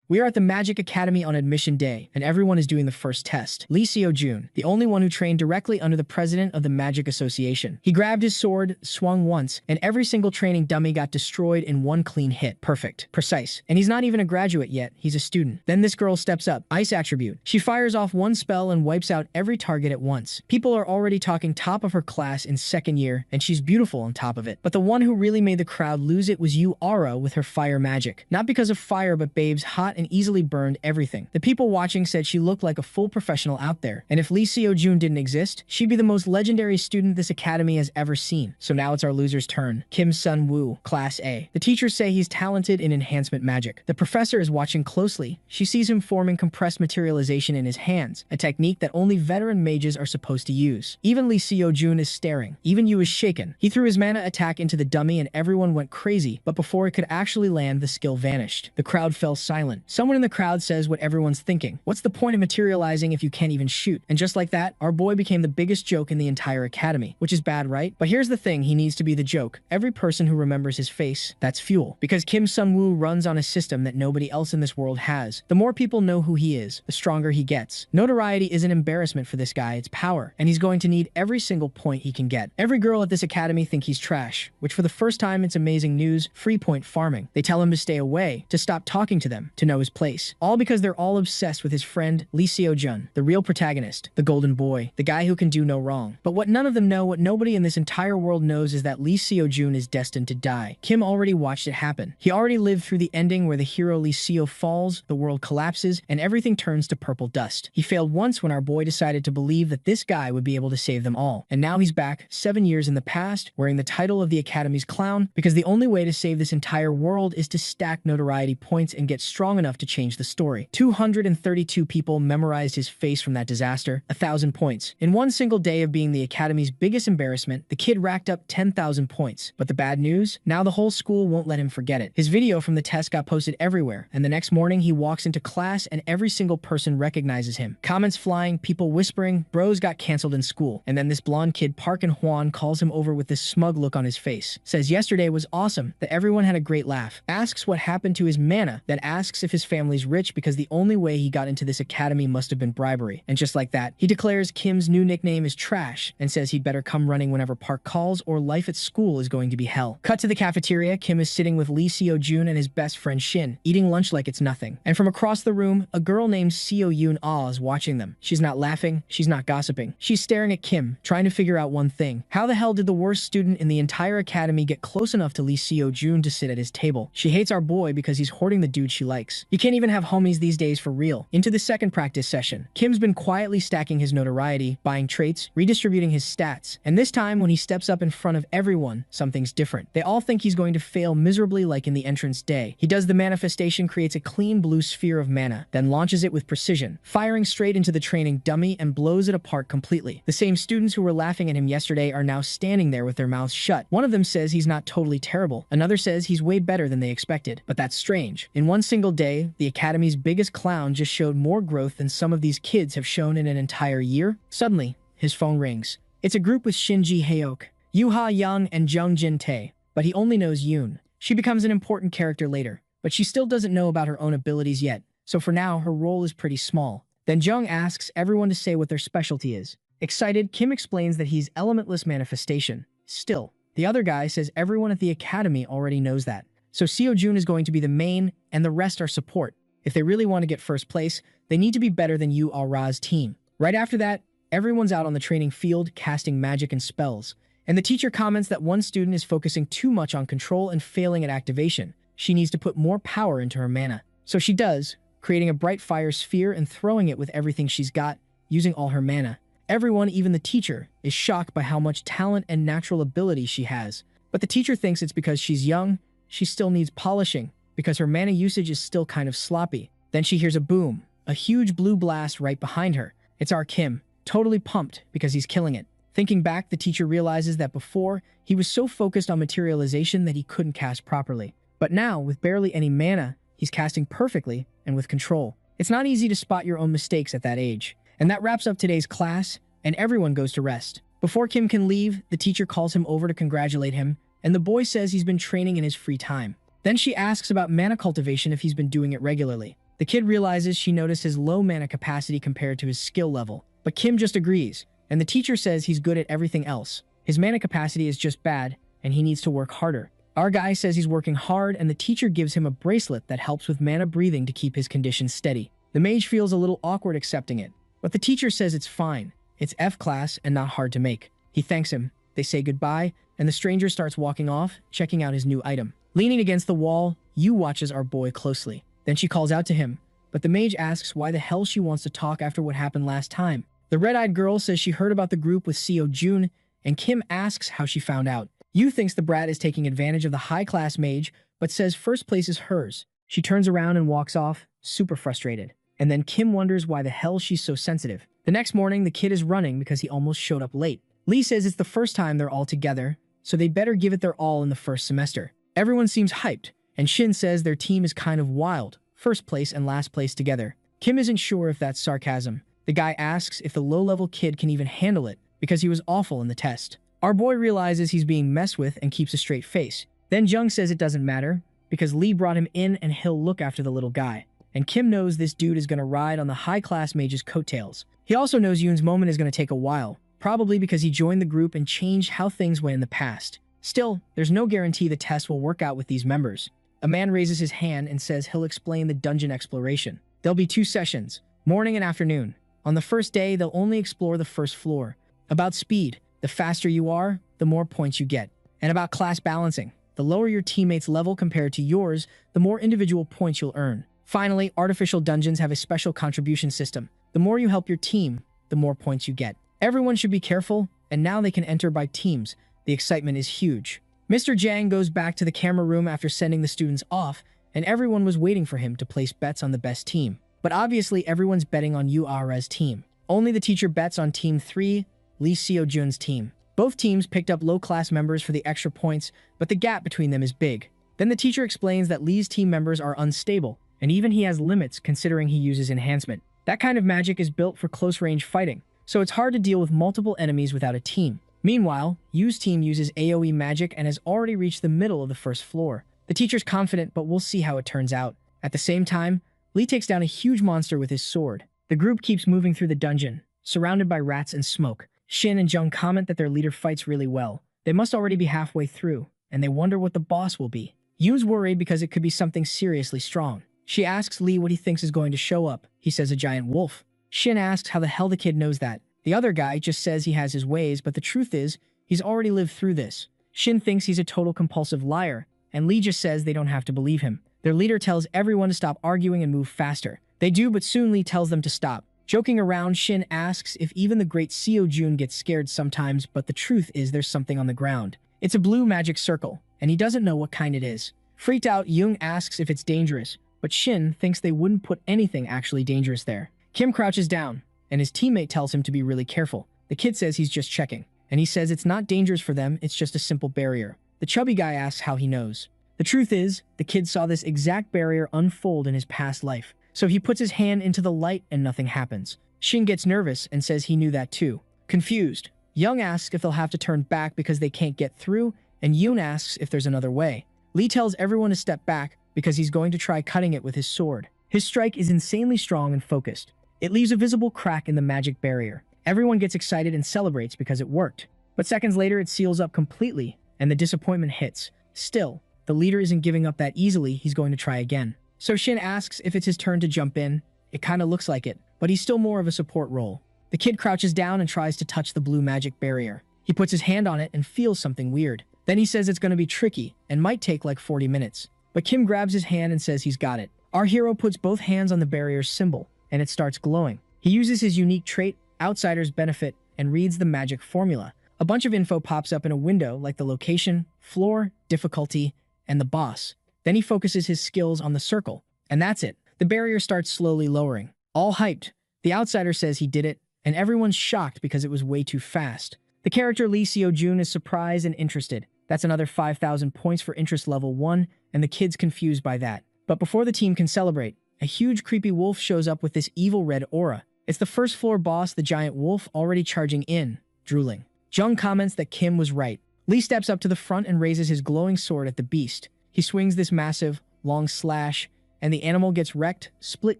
We are at the Magic Academy on admission day, and everyone is doing the first test. Lee Seo-jun, the only one who trained directly under the president of the Magic Association. He grabbed his sword, swung once, and every single training dummy got destroyed in one clean hit. Perfect. Precise. And he's not even a graduate yet, he's a student. Then this girl steps up. Ice attribute. She fires off one spell and wipes out every target at once. People are already talking top of her class in second year, and she's beautiful on top of it. But the one who really made the crowd lose it was Yu Ara with her fire magic. Not because of fire, but babes hot and easily burned everything. The people watching said she looked like a full professional out there, and if Lee Seo-jun didn't exist, she'd be the most legendary student this academy has ever seen. So now it's our loser's turn. Kim Sun-woo, Class A. The teachers say he's talented in enhancement magic. The professor is watching closely. She sees him forming compressed materialization in his hands, a technique that only veteran mages are supposed to use. Even Lee Seo-jun is staring. Even Yu is shaken. He threw his mana attack into the dummy and everyone went crazy, but before it could actually land, the skill vanished. The crowd fell silent. Someone in the crowd says what everyone's thinking. What's the point of materializing if you can't even shoot? And just like that, our boy became the biggest joke in the entire academy, which is bad, right? But here's the thing, he needs to be the joke. Every person who remembers his face, that's fuel. Because Kim Sun-woo runs on a system that nobody else in this world has. The more people know who he is, the stronger he gets. Notoriety is an embarrassment for this guy, it's power. And he's going to need every single point he can get. Every girl at this academy think he's trash, which for the first time it's amazing news, free point farming. They tell him to stay away, to stop talking to them, to know his place. All because they're all obsessed with his friend Lee Seo-jun, the real protagonist, the golden boy, the guy who can do no wrong. But what none of them know, what nobody in this entire world knows, is that Lee Seo-jun is destined to die. Kim already watched it happen. He already lived through the ending where the hero Lee Seo falls, the world collapses, and everything turns to purple dust. He failed once when our boy decided to believe that this guy would be able to save them all. And now he's back 7 years in the past, wearing the title of the Academy's clown, because the only way to save this entire world is to stack notoriety points and get strong enough to change the story. 232 people memorized his face from that disaster, 1,000 points. In one single day of being the Academy's biggest embarrassment, the kid racked up 10,000 points. But the bad news? Now the whole school won't let him forget it. His video from the test got posted everywhere, and the next morning he walks into class and every single person recognizes him. Comments flying, people whispering, bros got canceled in school. And then this blonde kid Park and Hwan calls him over with this smug look on his face. Says yesterday was awesome, that everyone had a great laugh. Asks what happened to his mana, that asks if his family's rich because the only way he got into this academy must have been bribery. And just like that, he declares Kim's new nickname is Trash and says he'd better come running whenever Park calls or life at school is going to be hell. Cut to the cafeteria, Kim is sitting with Lee Seo-jun and his best friend Shin, eating lunch like it's nothing. And from across the room, a girl named Seo-yoon Ah is watching them. She's not laughing, she's not gossiping. She's staring at Kim, trying to figure out one thing. How the hell did the worst student in the entire academy get close enough to Lee Seo-jun to sit at his table? She hates our boy because he's hoarding the dude she likes. You can't even have homies these days for real. Into the second practice session, Kim's been quietly stacking his notoriety, buying traits, redistributing his stats, and this time when he steps up in front of everyone, something's different. They all think he's going to fail miserably like in the entrance day. He does the manifestation, creates a clean blue sphere of mana, then launches it with precision, firing straight into the training dummy and blows it apart completely. The same students who were laughing at him yesterday are now standing there with their mouths shut. One of them says he's not totally terrible. Another says he's way better than they expected. But that's strange. In one single day, the Academy's biggest clown just showed more growth than some of these kids have shown in an entire year. Suddenly, his phone rings. It's a group with Shin Ji-hyuk, Yoo-ha Young, and Jung Jin-tae, but he only knows Yoon. She becomes an important character later, but she still doesn't know about her own abilities yet, so for now, her role is pretty small. Then Jung asks everyone to say what their specialty is. Excited, Kim explains that he's elementless manifestation. Still, the other guy says everyone at the academy already knows that. So Seo-jun is going to be the main, and the rest are support. If they really want to get first place, they need to be better than Yu Ara's team. Right after that, everyone's out on the training field casting magic and spells. And the teacher comments that one student is focusing too much on control and failing at activation. She needs to put more power into her mana. So she does, creating a bright fire sphere and throwing it with everything she's got, using all her mana. Everyone, even the teacher, is shocked by how much talent and natural ability she has. But the teacher thinks it's because she's young, she still needs polishing, because her mana usage is still kind of sloppy. Then she hears a boom, a huge blue blast right behind her. It's our Kim, totally pumped because he's killing it. Thinking back, the teacher realizes that before, he was so focused on materialization that he couldn't cast properly. But now, with barely any mana, he's casting perfectly and with control. It's not easy to spot your own mistakes at that age. And that wraps up today's class, and everyone goes to rest. Before Kim can leave, the teacher calls him over to congratulate him, and the boy says he's been training in his free time. Then she asks about mana cultivation if he's been doing it regularly. The kid realizes she noticed his low mana capacity compared to his skill level, but Kim just agrees, and the teacher says he's good at everything else. His mana capacity is just bad, and he needs to work harder. Our guy says he's working hard, and the teacher gives him a bracelet that helps with mana breathing to keep his condition steady. The mage feels a little awkward accepting it, but the teacher says it's fine. It's F class and not hard to make. He thanks him, they say goodbye, and the stranger starts walking off, checking out his new item. Leaning against the wall, Yu watches our boy closely. Then she calls out to him, but the mage asks why the hell she wants to talk after what happened last time. The red-eyed girl says she heard about the group with Seo Jun, and Kim asks how she found out. Yu thinks the brat is taking advantage of the high-class mage, but says first place is hers. She turns around and walks off, super frustrated. And then Kim wonders why the hell she's so sensitive. The next morning, the kid is running because he almost showed up late. Lee says it's the first time they're all together, so they better give it their all in the first semester. Everyone seems hyped, and Shin says their team is kind of wild, first place and last place together. Kim isn't sure if that's sarcasm. The guy asks if the low-level kid can even handle it, because he was awful in the test. Our boy realizes he's being messed with and keeps a straight face. Then Jung says it doesn't matter, because Lee brought him in and he'll look after the little guy. And Kim knows this dude is going to ride on the high-class mage's coattails. He also knows Yoon's moment is going to take a while, probably because he joined the group and changed how things went in the past. Still, there's no guarantee the test will work out with these members. A man raises his hand and says he'll explain the dungeon exploration. There'll be 2 sessions, morning and afternoon. On the first day, they'll only explore the first floor. About speed, the faster you are, the more points you get. And about class balancing, the lower your teammate's level compared to yours, the more individual points you'll earn. Finally, artificial dungeons have a special contribution system. The more you help your team, the more points you get. Everyone should be careful, and now they can enter by teams. The excitement is huge. Mr. Jang goes back to the camera room after sending the students off, and everyone was waiting for him to place bets on the best team. But obviously everyone's betting on Yuara's team. Only the teacher bets on Team 3, Lee Seo-jun's team. Both teams picked up low-class members for the extra points, but the gap between them is big. Then the teacher explains that Lee's team members are unstable, and even he has limits considering he uses enhancement. That kind of magic is built for close-range fighting, so it's hard to deal with multiple enemies without a team. Meanwhile, Yu's team uses AoE magic and has already reached the middle of the first floor. The teacher's confident, but we'll see how it turns out. At the same time, Lee takes down a huge monster with his sword. The group keeps moving through the dungeon, surrounded by rats and smoke. Shin and Jung comment that their leader fights really well. They must already be halfway through, and they wonder what the boss will be. Yu's worried because it could be something seriously strong. She asks Lee what he thinks is going to show up. He says a giant wolf. Shin asks how the hell the kid knows that. The other guy just says he has his ways, but the truth is, he's already lived through this. Shin thinks he's a total compulsive liar, and Lee just says they don't have to believe him. Their leader tells everyone to stop arguing and move faster. They do, but soon Lee tells them to stop. Joking around, Shin asks if even the great Seo Jun gets scared sometimes, but the truth is there's something on the ground. It's a blue magic circle, and he doesn't know what kind it is. Freaked out, Jung asks if it's dangerous, but Shin thinks they wouldn't put anything actually dangerous there. Kim crouches down, and his teammate tells him to be really careful. The kid says he's just checking, and he says it's not dangerous for them, it's just a simple barrier. The chubby guy asks how he knows. The truth is, the kid saw this exact barrier unfold in his past life, so he puts his hand into the light and nothing happens. Shin gets nervous and says he knew that too. Confused, Young asks if they'll have to turn back because they can't get through, and Yoon asks if there's another way. Lee tells everyone to step back because he's going to try cutting it with his sword. His strike is insanely strong and focused. It leaves a visible crack in the magic barrier. Everyone gets excited and celebrates because it worked. But seconds later, it seals up completely, and the disappointment hits. Still, the leader isn't giving up that easily, he's going to try again. So Shin asks if it's his turn to jump in. It kinda looks like it, but he's still more of a support role. The kid crouches down and tries to touch the blue magic barrier. He puts his hand on it and feels something weird. Then he says it's gonna be tricky and might take like 40 minutes. But Kim grabs his hand and says he's got it. Our hero puts both hands on the barrier's symbol, and it starts glowing. He uses his unique trait, Outsider's Benefit, and reads the magic formula. A bunch of info pops up in a window like the location, floor, difficulty, and the boss. Then he focuses his skills on the circle, and that's it. The barrier starts slowly lowering. All hyped, the outsider says he did it, and everyone's shocked because it was way too fast. The character Lee Seo-jun is surprised and interested. That's another 5,000 points for interest level 1, and the kid's confused by that. But before the team can celebrate, a huge creepy wolf shows up with this evil red aura. It's the first floor boss, the giant wolf, already charging in, drooling. Jung comments that Kim was right. Lee steps up to the front and raises his glowing sword at the beast. He swings this massive, long slash, and the animal gets wrecked, split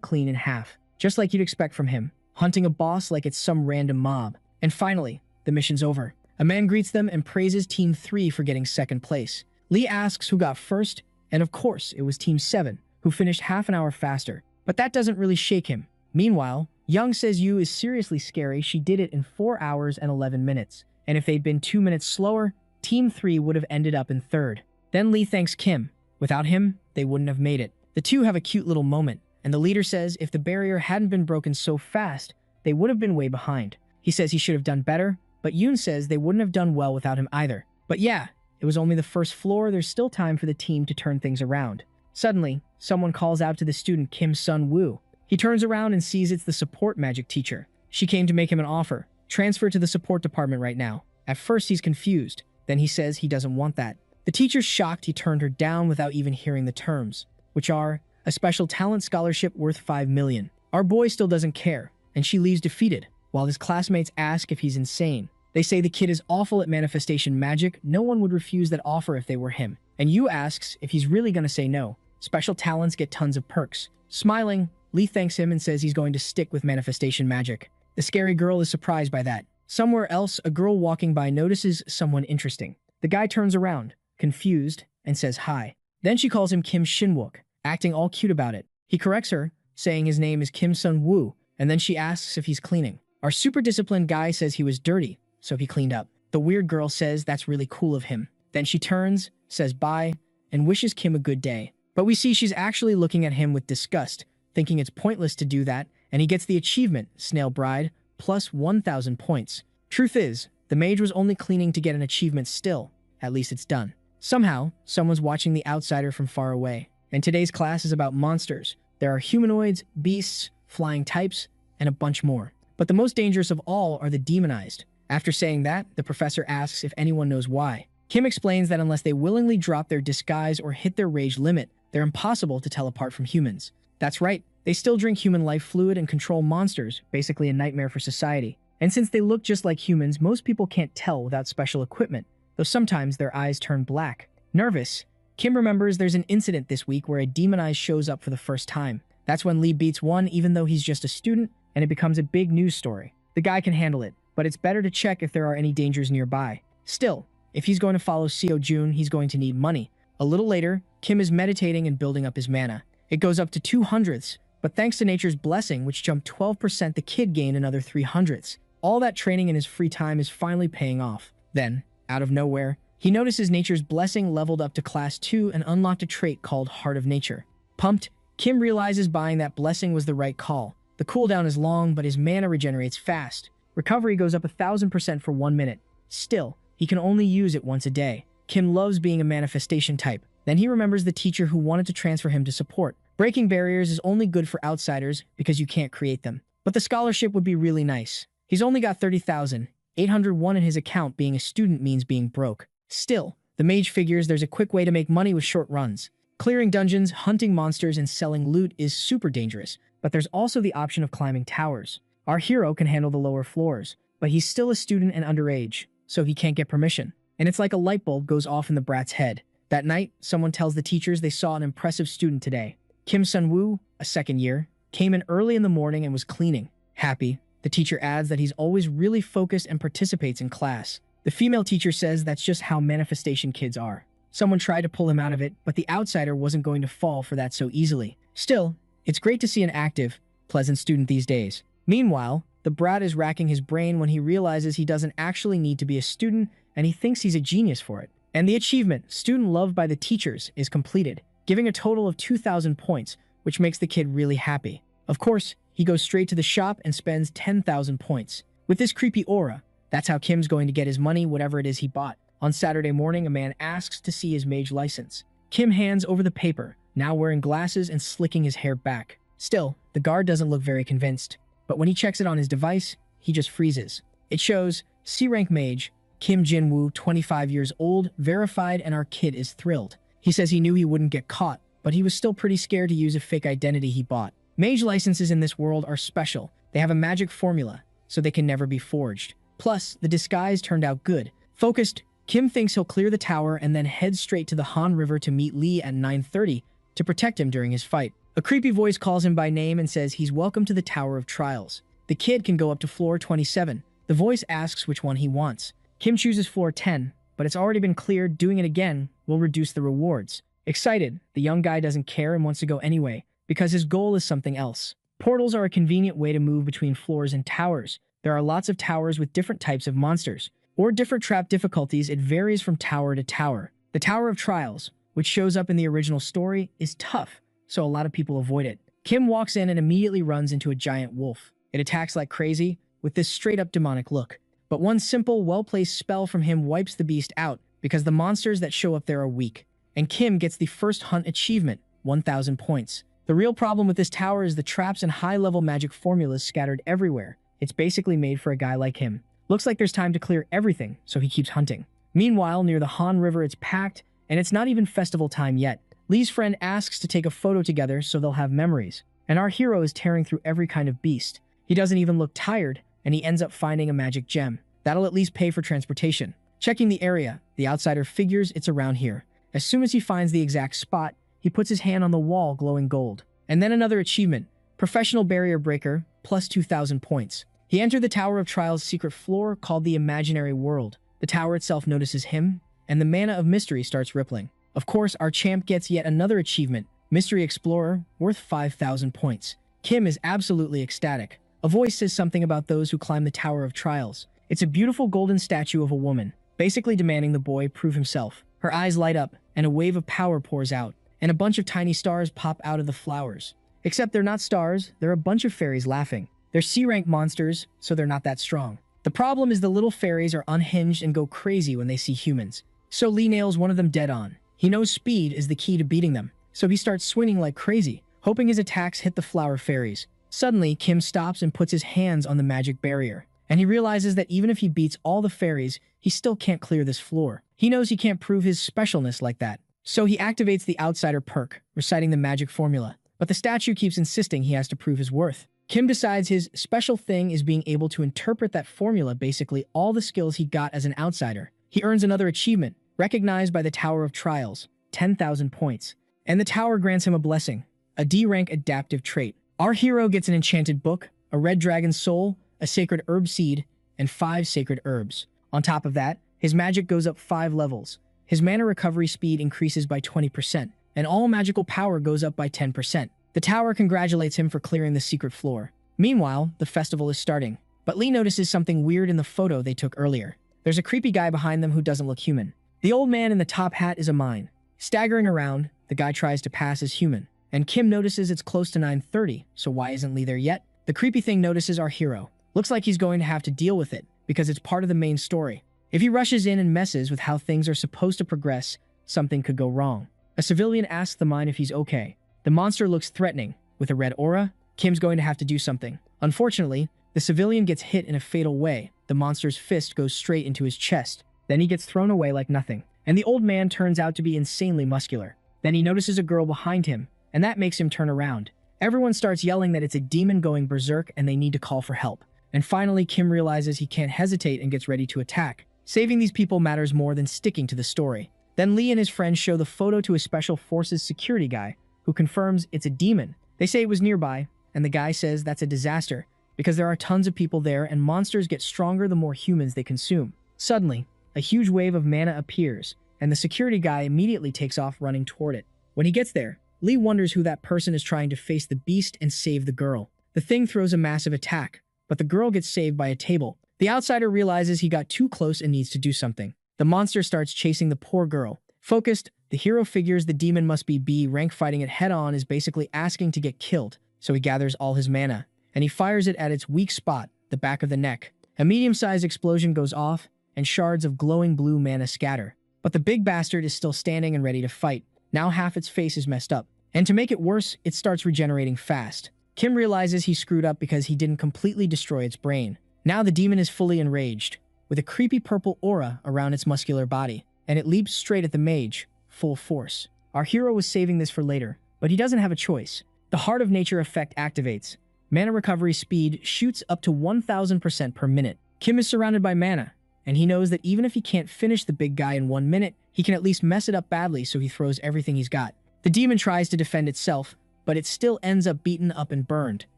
clean in half. Just like you'd expect from him, hunting a boss like it's some random mob. And finally, the mission's over. A man greets them and praises Team 3 for getting second place. Lee asks who got first, and of course, it was Team 7, who finished half an hour faster. But that doesn't really shake him. Meanwhile, Young says Yu is seriously scary. She did it in 4 hours and 11 minutes. And if they'd been 2 minutes slower, Team 3 would have ended up in third. Then Lee thanks Kim. Without him, they wouldn't have made it. The two have a cute little moment, and the leader says if the barrier hadn't been broken so fast, they would have been way behind. He says he should have done better, but Yoon says they wouldn't have done well without him either. But yeah, it was only the first floor. There's still time for the team to turn things around. Suddenly, someone calls out to the student Kim Sun-woo. He turns around and sees it's the support magic teacher. She came to make him an offer. Transfer to the support department right now. At first, he's confused. Then he says he doesn't want that. The teacher's shocked he turned her down without even hearing the terms, which are a special talent scholarship worth 5 million. Our boy still doesn't care, and she leaves defeated, while his classmates ask if he's insane. They say the kid is awful at manifestation magic. No one would refuse that offer if they were him. And Yu asks if he's really gonna say no. Special talents get tons of perks. Smiling, Lee thanks him and says he's going to stick with manifestation magic. The scary girl is surprised by that. Somewhere else, a girl walking by notices someone interesting. The guy turns around, confused, and says hi. Then she calls him Kim Shin-wook, acting all cute about it. He corrects her, saying his name is Kim Sun-woo, and then she asks if he's cleaning. Our super disciplined guy says he was dirty, so he cleaned up. The weird girl says that's really cool of him. Then she turns, says bye, and wishes Kim a good day. But we see she's actually looking at him with disgust, thinking it's pointless to do that, and he gets the achievement, Snail Bride, plus 1,000 points. Truth is, the mage was only cleaning to get an achievement still. At least it's done. Somehow, someone's watching the outsider from far away. And today's class is about monsters. There are humanoids, beasts, flying types, and a bunch more. But the most dangerous of all are the demonized. After saying that, the professor asks if anyone knows why. Kim explains that unless they willingly drop their disguise or hit their rage limit, they're impossible to tell apart from humans. That's right, they still drink human life fluid and control monsters, basically a nightmare for society. And since they look just like humans, most people can't tell without special equipment, though sometimes their eyes turn black. Nervous, Kim remembers there's an incident this week where a demonized shows up for the first time. That's when Lee beats one even though he's just a student, and it becomes a big news story. The guy can handle it, but it's better to check if there are any dangers nearby. Still, if he's going to follow Seo Jun, he's going to need money. A little later, Kim is meditating and building up his mana. It goes up to 200ths, but thanks to nature's blessing, which jumped 12%, the kid gained another 300ths. All that training in his free time is finally paying off. Then, out of nowhere, he notices nature's blessing leveled up to class 2 and unlocked a trait called Heart of Nature. Pumped, Kim realizes buying that blessing was the right call. The cooldown is long, but his mana regenerates fast. Recovery goes up 1,000% for 1 minute. Still, he can only use it once a day. Kim loves being a manifestation type. Then he remembers the teacher who wanted to transfer him to support. Breaking barriers is only good for outsiders because you can't create them. But the scholarship would be really nice. He's only got 30,801 in his account. Being a student means being broke. Still, the mage figures there's a quick way to make money with short runs. Clearing dungeons, hunting monsters, and selling loot is super dangerous, but there's also the option of climbing towers. Our hero can handle the lower floors, but he's still a student and underage, so he can't get permission. And it's like a light bulb goes off in the brat's head. That night, someone tells the teachers they saw an impressive student today. Kim Sun-woo, a second year, came in early in the morning and was cleaning. Happy, the teacher adds that he's always really focused and participates in class. The female teacher says that's just how manifestation kids are. Someone tried to pull him out of it, but the outsider wasn't going to fall for that so easily. Still, it's great to see an active, pleasant student these days. Meanwhile, the brat is racking his brain when he realizes he doesn't actually need to be a student, and he thinks he's a genius for it. And the achievement, Student Loved by the Teachers, is completed, giving a total of 2,000 points, which makes the kid really happy. Of course, he goes straight to the shop and spends 10,000 points. With this creepy aura, that's how Kim's going to get his money, whatever it is he bought. On Saturday morning, a man asks to see his mage license. Kim hands over the paper, now wearing glasses and slicking his hair back. Still, the guard doesn't look very convinced, but when he checks it on his device, he just freezes. It shows C-rank mage, Kim Jin-woo, 25 years old, verified, and our kid is thrilled. He says he knew he wouldn't get caught, but he was still pretty scared to use a fake identity he bought. Mage licenses in this world are special. They have a magic formula, so they can never be forged. Plus, the disguise turned out good. Focused, Kim thinks he'll clear the tower and then head straight to the Han River to meet Lee at 9:30 to protect him during his fight. A creepy voice calls him by name and says he's welcome to the Tower of Trials. The kid can go up to floor 27. The voice asks which one he wants. Kim chooses floor 10, but it's already been cleared. Doing it again will reduce the rewards. Excited, the young guy doesn't care and wants to go anyway, because his goal is something else. Portals are a convenient way to move between floors and towers. There are lots of towers with different types of monsters, or different trap difficulties. It varies from tower to tower. The Tower of Trials, which shows up in the original story, is tough, so a lot of people avoid it. Kim walks in and immediately runs into a giant wolf. It attacks like crazy, with this straight-up demonic look. But one simple, well-placed spell from him wipes the beast out, because the monsters that show up there are weak. And Kim gets the first hunt achievement, 1,000 points. The real problem with this tower is the traps and high-level magic formulas scattered everywhere. It's basically made for a guy like him. Looks like there's time to clear everything, so he keeps hunting. Meanwhile, near the Han River, it's packed, and it's not even festival time yet. Lee's friend asks to take a photo together so they'll have memories. And our hero is tearing through every kind of beast. He doesn't even look tired, and he ends up finding a magic gem. That'll at least pay for transportation. Checking the area, the outsider figures it's around here. As soon as he finds the exact spot, he puts his hand on the wall glowing gold. And then another achievement, Professional Barrier Breaker, plus 2,000 points. He entered the Tower of Trials' secret floor called the Imaginary World. The tower itself notices him, and the mana of mystery starts rippling. Of course, our champ gets yet another achievement, Mystery Explorer, worth 5,000 points. Kim is absolutely ecstatic. A voice says something about those who climb the Tower of Trials. It's a beautiful golden statue of a woman, basically demanding the boy prove himself. Her eyes light up, and a wave of power pours out, and a bunch of tiny stars pop out of the flowers. Except they're not stars, they're a bunch of fairies laughing. They're C-rank monsters, so they're not that strong. The problem is the little fairies are unhinged and go crazy when they see humans. So Lee nails one of them dead on. He knows speed is the key to beating them, so he starts swinging like crazy, hoping his attacks hit the flower fairies. Suddenly, Kim stops and puts his hands on the magic barrier, and he realizes that even if he beats all the fairies, he still can't clear this floor. He knows he can't prove his specialness like that, so he activates the Outsider perk, reciting the magic formula. But the statue keeps insisting he has to prove his worth. Kim decides his special thing is being able to interpret that formula, basically all the skills he got as an outsider. He earns another achievement, recognized by the Tower of Trials, 10,000 points. And the tower grants him a blessing, a D-rank adaptive trait. Our hero gets an enchanted book, a red dragon soul, a sacred herb seed, and 5 sacred herbs. On top of that, his magic goes up 5 levels. His mana recovery speed increases by 20%, and all magical power goes up by 10%. The tower congratulates him for clearing the secret floor. Meanwhile, the festival is starting, but Lee notices something weird in the photo they took earlier. There's a creepy guy behind them who doesn't look human. The old man in the top hat is a mime. Staggering around, the guy tries to pass as human, and Kim notices it's close to 9:30, so why isn't Lee there yet? The creepy thing notices our hero. Looks like he's going to have to deal with it, because it's part of the main story. If he rushes in and messes with how things are supposed to progress, something could go wrong. A civilian asks the mime if he's okay. The monster looks threatening. With a red aura, Kim's going to have to do something. Unfortunately, the civilian gets hit in a fatal way. The monster's fist goes straight into his chest. Then he gets thrown away like nothing. And the old man turns out to be insanely muscular. Then he notices a girl behind him, and that makes him turn around. Everyone starts yelling that it's a demon going berserk and they need to call for help. And finally, Kim realizes he can't hesitate and gets ready to attack. Saving these people matters more than sticking to the story. Then Lee and his friends show the photo to a Special Forces security guy, who confirms it's a demon. They say it was nearby, and the guy says that's a disaster, because there are tons of people there and monsters get stronger the more humans they consume. Suddenly, a huge wave of mana appears, and the security guy immediately takes off running toward it. When he gets there, Lee wonders who that person is trying to face the beast and save the girl. The thing throws a massive attack, but the girl gets saved by a table. The outsider realizes he got too close and needs to do something. The monster starts chasing the poor girl. Focused, the hero figures the demon must be B. Rank fighting it head-on is basically asking to get killed, so he gathers all his mana, and he fires it at its weak spot, the back of the neck. A medium-sized explosion goes off, and shards of glowing blue mana scatter. But the big bastard is still standing and ready to fight. Now half its face is messed up. And to make it worse, it starts regenerating fast. Kim realizes he screwed up because he didn't completely destroy its brain. Now the demon is fully enraged, with a creepy purple aura around its muscular body, and it leaps straight at the mage, full force. Our hero was saving this for later, but he doesn't have a choice. The Heart of Nature effect activates. Mana recovery speed shoots up to 1000% per minute. Kim is surrounded by mana, and he knows that even if he can't finish the big guy in 1 minute, he can at least mess it up badly, so he throws everything he's got. The demon tries to defend itself, but it still ends up beaten up and burned.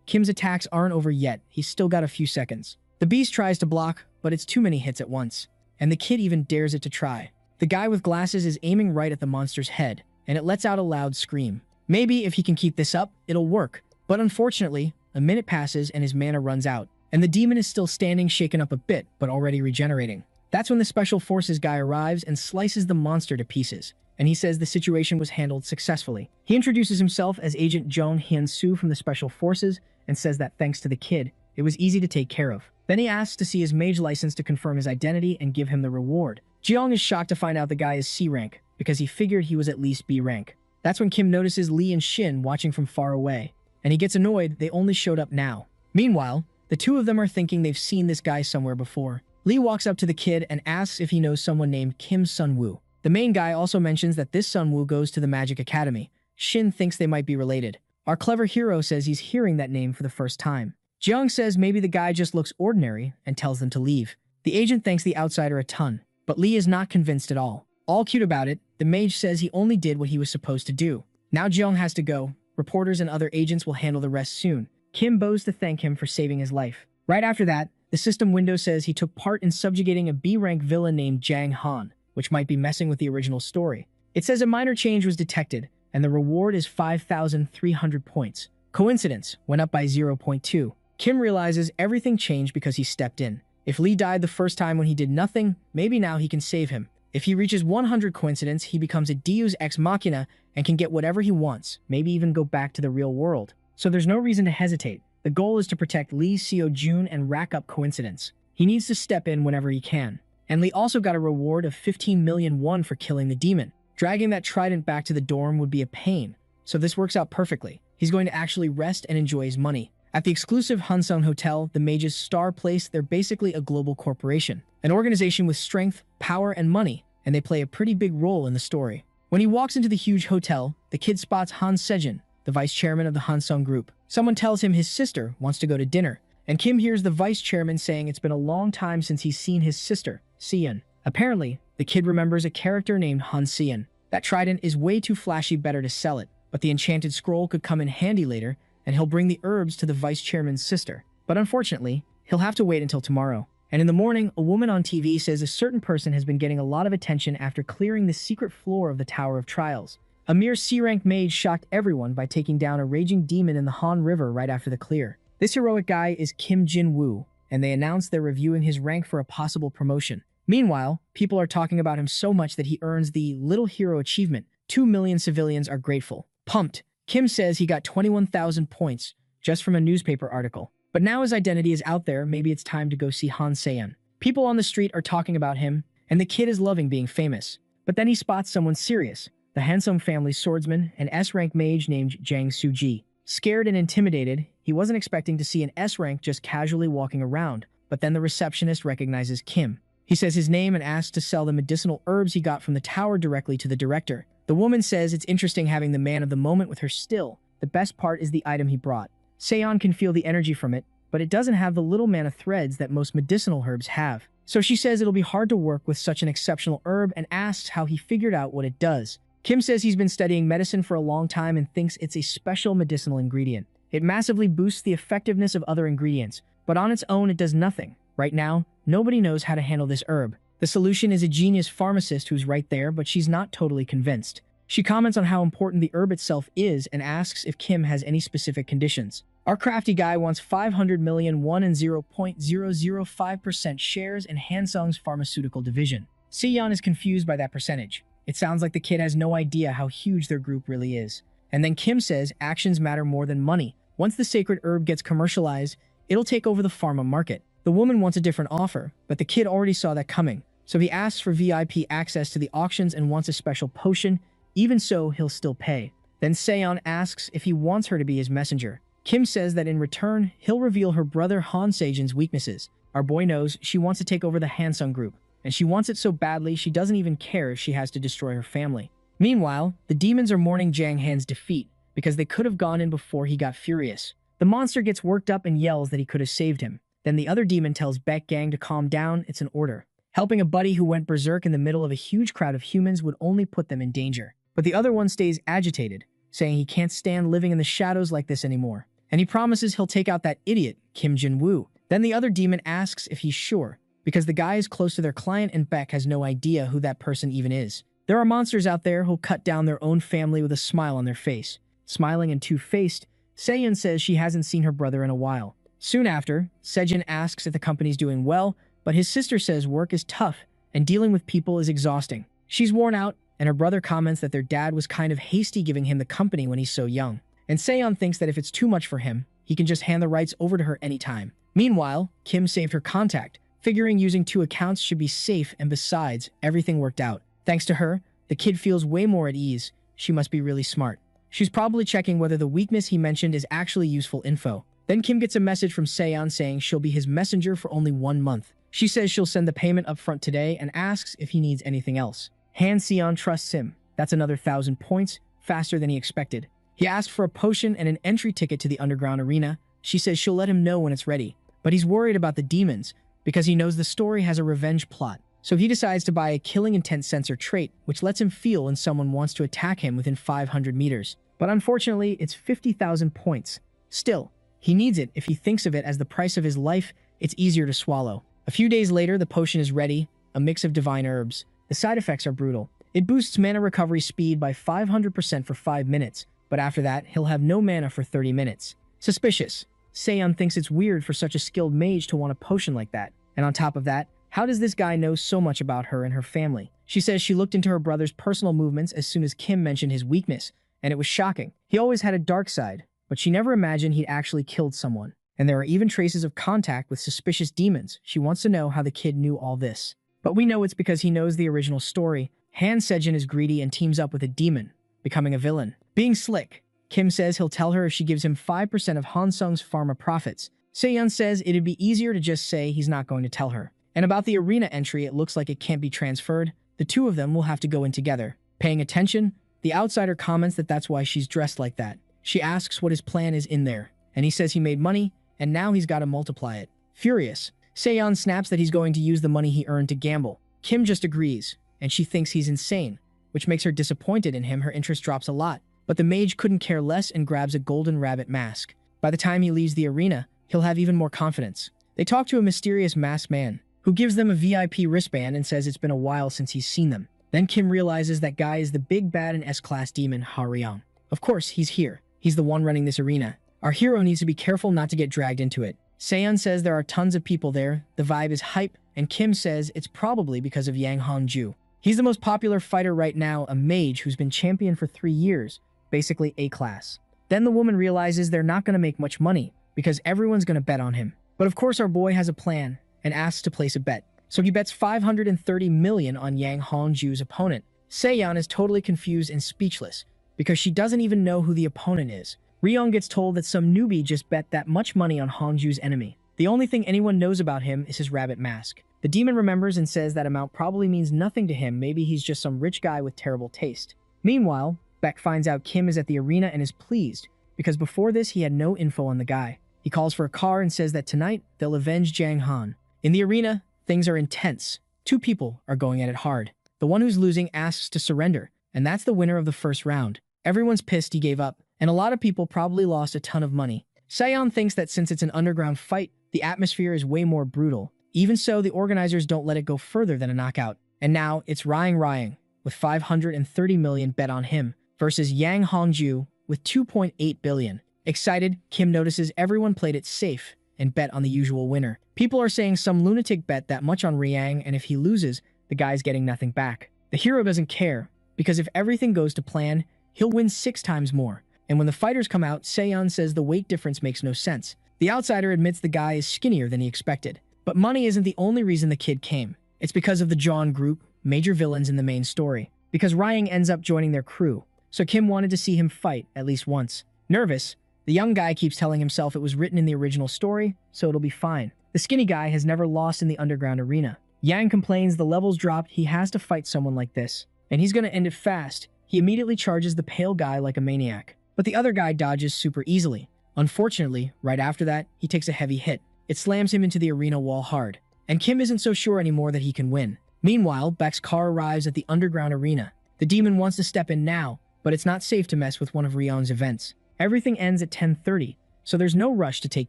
Kim's attacks aren't over yet. He's still got a few seconds. The beast tries to block, but it's too many hits at once, and the kid even dares it to try. The guy with glasses is aiming right at the monster's head, and it lets out a loud scream. Maybe if he can keep this up, it'll work. But unfortunately, a minute passes and his mana runs out, and the demon is still standing, shaken up a bit, but already regenerating. That's when the Special Forces guy arrives and slices the monster to pieces, and he says the situation was handled successfully. He introduces himself as Agent Jong Hyun-soo from the Special Forces and says that thanks to the kid, it was easy to take care of. Then he asks to see his mage license to confirm his identity and give him the reward. Jeong is shocked to find out the guy is C rank, because he figured he was at least B rank. That's when Kim notices Lee and Shin watching from far away, and he gets annoyed they only showed up now. Meanwhile, the two of them are thinking they've seen this guy somewhere before. Lee walks up to the kid and asks if he knows someone named Kim Sun-woo. The main guy also mentions that this Sun-woo goes to the Magic Academy. Shin thinks they might be related. Our clever hero says he's hearing that name for the first time. Jeong says maybe the guy just looks ordinary and tells them to leave. The agent thanks the outsider a ton, but Lee is not convinced at all. All cute about it, the mage says he only did what he was supposed to do. Now Jeong has to go. Reporters and other agents will handle the rest soon. Kim bows to thank him for saving his life. Right after that, the system window says he took part in subjugating a B-rank villain named Jang Han, which might be messing with the original story. It says a minor change was detected, and the reward is 5,300 points. Coincidence went up by 0.2. Kim realizes everything changed because he stepped in. If Lee died the first time when he did nothing, maybe now he can save him. If he reaches 100 coincidence, he becomes a Deus Ex Machina and can get whatever he wants, maybe even go back to the real world. So there's no reason to hesitate. The goal is to protect Lee Seo-jun and rack up coincidence. He needs to step in whenever he can. And Lee also got a reward of 15 million won for killing the demon. Dragging that trident back to the dorm would be a pain, so this works out perfectly. He's going to actually rest and enjoy his money. At the exclusive Hansung Hotel, the mage's star place, they're basically a global corporation. An organization with strength, power, and money, and they play a pretty big role in the story. When he walks into the huge hotel, the kid spots Han Sejin, the vice chairman of the Hansung group. Someone tells him his sister wants to go to dinner, and Kim hears the vice chairman saying it's been a long time since he's seen his sister, Seon. Apparently, the kid remembers a character named Han Seon. That trident is way too flashy, better to sell it, but the enchanted scroll could come in handy later, and he'll bring the herbs to the vice chairman's sister. But unfortunately, he'll have to wait until tomorrow. And in the morning, a woman on TV says a certain person has been getting a lot of attention after clearing the secret floor of the Tower of Trials. A mere C-rank mage shocked everyone by taking down a raging demon in the Han River right after the clear. This heroic guy is Kim Jin-woo, and they announced they're reviewing his rank for a possible promotion. Meanwhile, people are talking about him so much that he earns the Little Hero achievement. 2 million civilians are grateful. Pumped, Kim says he got 21,000 points just from a newspaper article. But now his identity is out there, maybe it's time to go see Han Seon. People on the street are talking about him, and the kid is loving being famous. But then he spots someone serious, the handsome family swordsman, an S-rank mage named Jang Soo-ji. Scared and intimidated, he wasn't expecting to see an S-rank just casually walking around, but then the receptionist recognizes Kim. He says his name and asks to sell the medicinal herbs he got from the tower directly to the director. The woman says it's interesting having the man of the moment with her still. The best part is the item he brought. Seon can feel the energy from it, but it doesn't have the little mana threads that most medicinal herbs have. So she says it'll be hard to work with such an exceptional herb and asks how he figured out what it does. Kim says he's been studying medicine for a long time and thinks it's a special medicinal ingredient. It massively boosts the effectiveness of other ingredients, but on its own it does nothing. Right now, nobody knows how to handle this herb. The solution is a genius pharmacist who's right there, but she's not totally convinced. She comments on how important the herb itself is and asks if Kim has any specific conditions. Our crafty guy wants 500 million won and 0.005% shares in Hansung's pharmaceutical division. Seon is confused by that percentage. It sounds like the kid has no idea how huge their group really is. And then Kim says actions matter more than money. Once the sacred herb gets commercialized, it'll take over the pharma market. The woman wants a different offer, but the kid already saw that coming. So he asks for VIP access to the auctions and wants a special potion. Even so, he'll still pay. Then Seon asks if he wants her to be his messenger. Kim says that in return, he'll reveal her brother Han Sejin's weaknesses. Our boy knows she wants to take over the Hansung group, and she wants it so badly she doesn't even care if she has to destroy her family. Meanwhile, the demons are mourning Jang Han's defeat because they could have gone in before he got furious. The monster gets worked up and yells that he could have saved him. Then the other demon tells Baek Gang to calm down, it's an order. Helping a buddy who went berserk in the middle of a huge crowd of humans would only put them in danger. But the other one stays agitated. saying he can't stand living in the shadows like this anymore. And he promises he'll take out that idiot, Kim Jin-woo. Then the other demon asks if he's sure, because the guy is close to their client and Beck has no idea who that person even is. There are monsters out there who'll cut down their own family with a smile on their face. Smiling and two-faced, Seyun says she hasn't seen her brother in a while. Soon after, Sejin asks if the company's doing well, but his sister says work is tough and dealing with people is exhausting. She's worn out, and her brother comments that their dad was kind of hasty giving him the company when he's so young. And Seyun thinks that if it's too much for him, he can just hand the rights over to her anytime. Meanwhile, Kim saved her contact, figuring using 2 accounts should be safe, and besides, everything worked out. Thanks to her, the kid feels way more at ease. She must be really smart. She's probably checking whether the weakness he mentioned is actually useful info. Then Kim gets a message from Seyun saying she'll be his messenger for only 1 month. She says she'll send the payment up front today and asks if he needs anything else. Han Seon trusts him. That's another 1,000 points, faster than he expected. He asks for a potion and an entry ticket to the underground arena. She says she'll let him know when it's ready. But he's worried about the demons, because he knows the story has a revenge plot. So he decides to buy a killing intent sensor trait, which lets him feel when someone wants to attack him within 500 meters. But unfortunately, it's 50,000 points. Still, he needs it. If he thinks of it as the price of his life, it's easier to swallow. A few days later, the potion is ready, a mix of divine herbs. The side effects are brutal. It boosts mana recovery speed by 500% for 5 minutes, but after that, he'll have no mana for 30 minutes. Suspicious. Seyun thinks it's weird for such a skilled mage to want a potion like that. And on top of that, how does this guy know so much about her and her family? She says she looked into her brother's personal movements as soon as Kim mentioned his weakness, and it was shocking. He always had a dark side, but she never imagined he'd actually killed someone. And there are even traces of contact with suspicious demons. She wants to know how the kid knew all this. But we know it's because he knows the original story. Han Sejin is greedy and teams up with a demon, becoming a villain. Being slick, Kim says he'll tell her if she gives him 5% of Han Sung's pharma profits. Seyun says it'd be easier to just say he's not going to tell her. And about the arena entry, it looks like it can't be transferred. The two of them will have to go in together. Paying attention, the outsider comments that that's why she's dressed like that. She asks what his plan is in there, and he says he made money, and now he's got to multiply it. Furious, Seyun snaps that he's going to use the money he earned to gamble. Kim just agrees, and she thinks he's insane, which makes her disappointed in him. Her interest drops a lot, but the mage couldn't care less and grabs a golden rabbit mask. By the time he leaves the arena, he'll have even more confidence. They talk to a mysterious masked man, who gives them a VIP wristband and says it's been a while since he's seen them. Then Kim realizes that guy is the big bad and S-class demon, Ha-ryong. Of course, he's here. He's the one running this arena. Our hero needs to be careful not to get dragged into it. Seyun says there are tons of people there, the vibe is hype, and Kim says it's probably because of Yang Hongju. He's the most popular fighter right now, a mage who's been champion for 3 years, basically A-class. Then the woman realizes they're not going to make much money, because everyone's going to bet on him. But of course our boy has a plan, and asks to place a bet. So he bets 530 million on Yang Hongju's opponent. Seyun is totally confused and speechless, because she doesn't even know who the opponent is. Ryong gets told that some newbie just bet that much money on Hongju's enemy. The only thing anyone knows about him is his rabbit mask. The demon remembers and says that amount probably means nothing to him. Maybe he's just some rich guy with terrible taste. Meanwhile, Beck finds out Kim is at the arena and is pleased, because before this he had no info on the guy. He calls for a car and says that tonight they'll avenge Jang Han. In the arena, things are intense. 2 people are going at it hard. The one who's losing asks to surrender, and that's the winner of the first round. Everyone's pissed he gave up, and a lot of people probably lost a ton of money. Seyun thinks that since it's an underground fight, the atmosphere is way more brutal. Even so, the organizers don't let it go further than a knockout. And now, it's Ryong, with 530 million bet on him, versus Yang Hongju with 2.8 billion. Excited, Kim notices everyone played it safe and bet on the usual winner. People are saying some lunatic bet that much on Ryong, and if he loses, the guy's getting nothing back. The hero doesn't care, because if everything goes to plan, he'll win 6 times more. And when the fighters come out, Seyun says the weight difference makes no sense. The outsider admits the guy is skinnier than he expected. But money isn't the only reason the kid came. It's because of the John group, major villains in the main story. Because Ryong ends up joining their crew, so Kim wanted to see him fight at least once. Nervous, the young guy keeps telling himself it was written in the original story, so it'll be fine. The skinny guy has never lost in the underground arena. Yang complains the levels dropped, he has to fight someone like this. And he's gonna end it fast. He immediately charges the pale guy like a maniac. But the other guy dodges super easily. Unfortunately, right after that, he takes a heavy hit. It slams him into the arena wall hard. And Kim isn't so sure anymore that he can win. Meanwhile, Beck's car arrives at the underground arena. The demon wants to step in now, but it's not safe to mess with one of Ryong's events. Everything ends at 10:30, so there's no rush to take